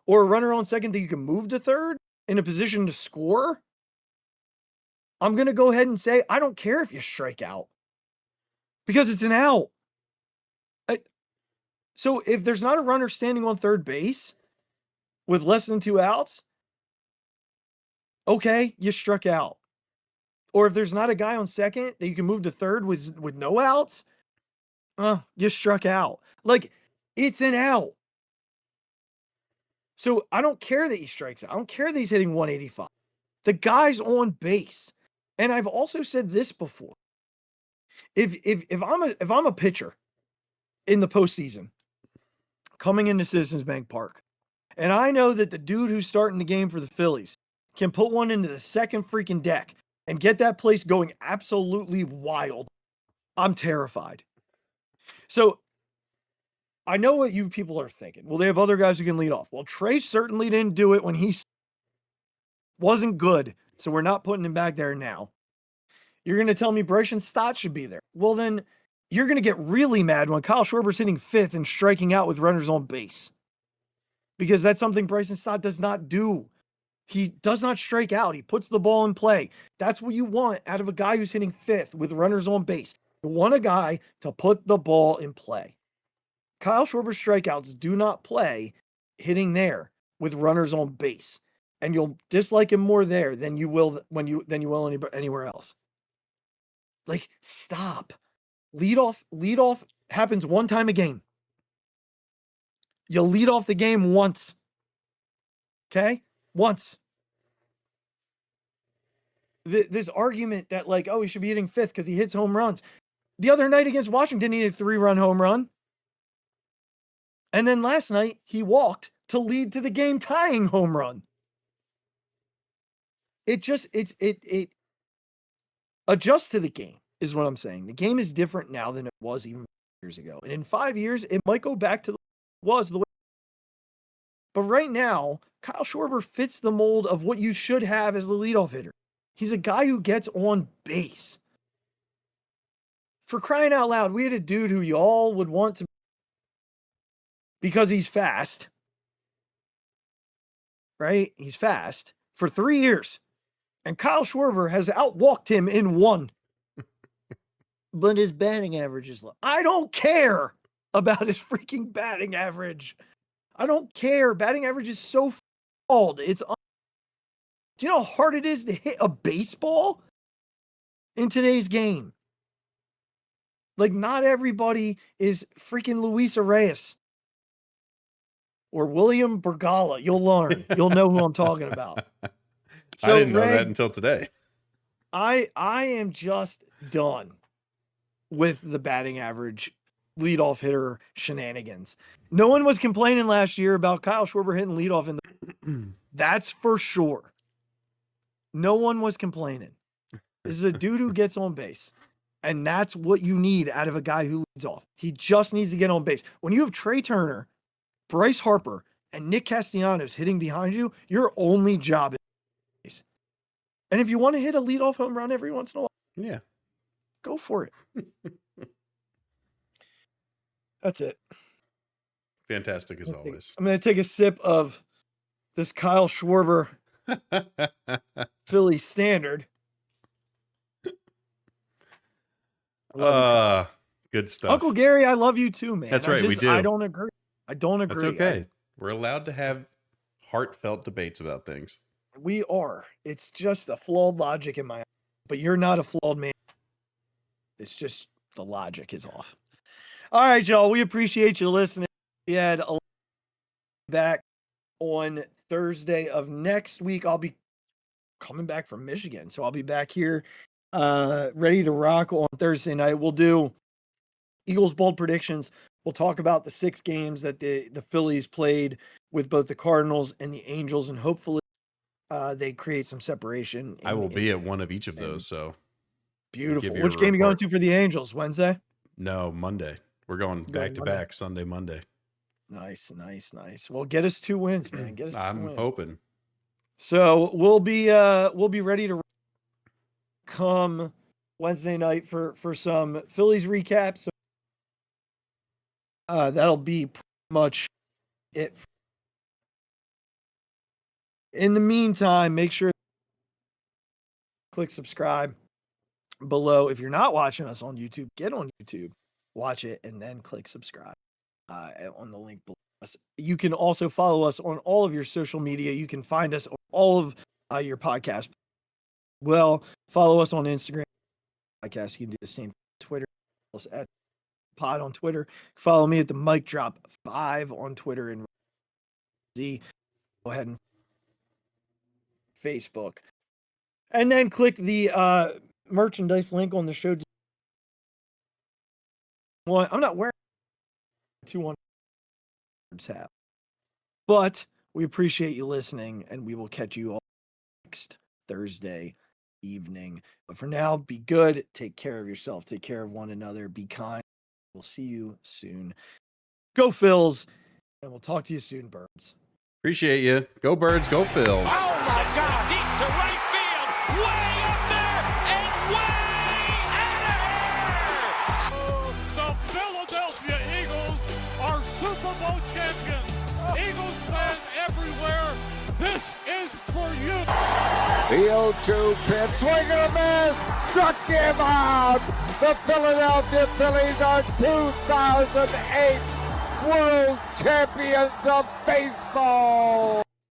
or a runner on second that you can move to third in a position to score, I'm going to go ahead and say, I don't care if you strike out because it's an out. So if there's not a runner standing on third base with less than 2 outs, okay, you struck out. Or if there's not a guy on second that you can move to third with no outs, you struck out. Like, it's an out. So I don't care that he strikes out. I don't care that he's hitting 185. The guy's on base. And I've also said this before. If I'm a pitcher in the postseason coming into Citizens Bank Park, and I know that the dude who's starting the game for the Phillies can put one into the second freaking deck and get that place going absolutely wild, I'm terrified. So I know what you people are thinking. Well, they have other guys who can lead off. Well, Trey certainly didn't do it when he wasn't good, so we're not putting him back there now. You're going to tell me Bryson Stott should be there. Well, then you're going to get really mad when Kyle Schwarber's hitting fifth and striking out with runners on base. Because that's something Bryson Stott does not do. He does not strike out. He puts the ball in play. That's what you want out of a guy who's hitting fifth with runners on base. You want a guy to put the ball in play. Kyle Schwarber's strikeouts do not play hitting there with runners on base. And you'll dislike him more there than you will anywhere else. Like, stop. Leadoff happens one time a game. You lead off the game once. Okay? Once. This argument that, like, he should be hitting fifth because he hits home runs. The other night against Washington, he hit a 3-run home run. And then last night, he walked to lead to the game tying home run. It adjusts to the game, is what I'm saying. The game is different now than it was even years ago. And in 5 years, it might go back to the way. But right now, Kyle Schwarber fits the mold of what you should have as the leadoff hitter. He's a guy who gets on base. For crying out loud, we had a dude who y'all would want to, because he's fast, right? He's fast for 3 years. And Kyle Schwarber has outwalked him in 1. But his batting average is low. I don't care about his freaking batting average. I don't care. Batting average is so flawed. Do you know how hard it is to hit a baseball in today's game? Like, not everybody is freaking Luis Arias or William Bergala. You'll learn. You'll know who I'm talking about. So, I didn't know that until today. I am just done with the batting average leadoff hitter shenanigans. No one was complaining last year about Kyle Schwarber hitting leadoff in the that's for sure. No one was complaining. This is a dude who gets on base. And that's what you need out of a guy who leads off. He just needs to get on base. When you have Trey Turner Bryce Harper and Nick Castellanos hitting behind you, your only job is base. And if you want to hit a leadoff home run every once in a while, Yeah. go for it. That's it. Fantastic as always. I'm going to take a sip of this Kyle Schwarber Philly standard. Good stuff. Uncle Gary, I love you too, man. That's right, we do. I don't agree. That's okay. We're allowed to have heartfelt debates about things. We are. It's just a flawed logic in my eyes. But you're not a flawed man. It's just the logic is off. All right, y'all. We appreciate you listening. We had a back on Thursday of next week. I'll be coming back from Michigan, so I'll be back here ready to rock on Thursday night. We'll do Eagles bold predictions. We'll talk about the 6 games that the Phillies played with both the Cardinals and the Angels, and hopefully they create some separation. I will be at one of each of those, so beautiful. Which game are you going to for the Angels? Wednesday? No, Monday. We're going back to back Sunday, Monday. Nice. Well, get us 2 wins, man. Get us. I'm hoping. So we'll be ready to come Wednesday night for some Phillies recaps. So, that'll be pretty much it. In the meantime, make sure to click subscribe below. If you're not watching us on YouTube, get on YouTube, watch it, and then click subscribe on the link below us. You can also follow us on all of your social media. You can find us on all of your podcasts. Well, follow us on Instagram podcast. You can do the same Twitter. Follow us at Pod on Twitter. Follow me at the Mic Drop 5 on Twitter and Z. Go ahead and Facebook. And then click the merchandise link on the show. I'm not wearing 200 tab. But we appreciate you listening, and we will catch you all next Thursday evening. But for now, be good. Take care of yourself. Take care of one another. Be kind. We'll see you soon. Go Phils, and we'll talk to you soon, Birds. Appreciate you. Go Birds, go Phils. Oh my God! Deep to right field, way up there and way out of here. The Philadelphia Eagles are Super Bowl champions. Eagles fans everywhere, this is for you. The 0-2 pitch, swing and a miss, struck him out. The Philadelphia Phillies are 2008 World Champions of Baseball.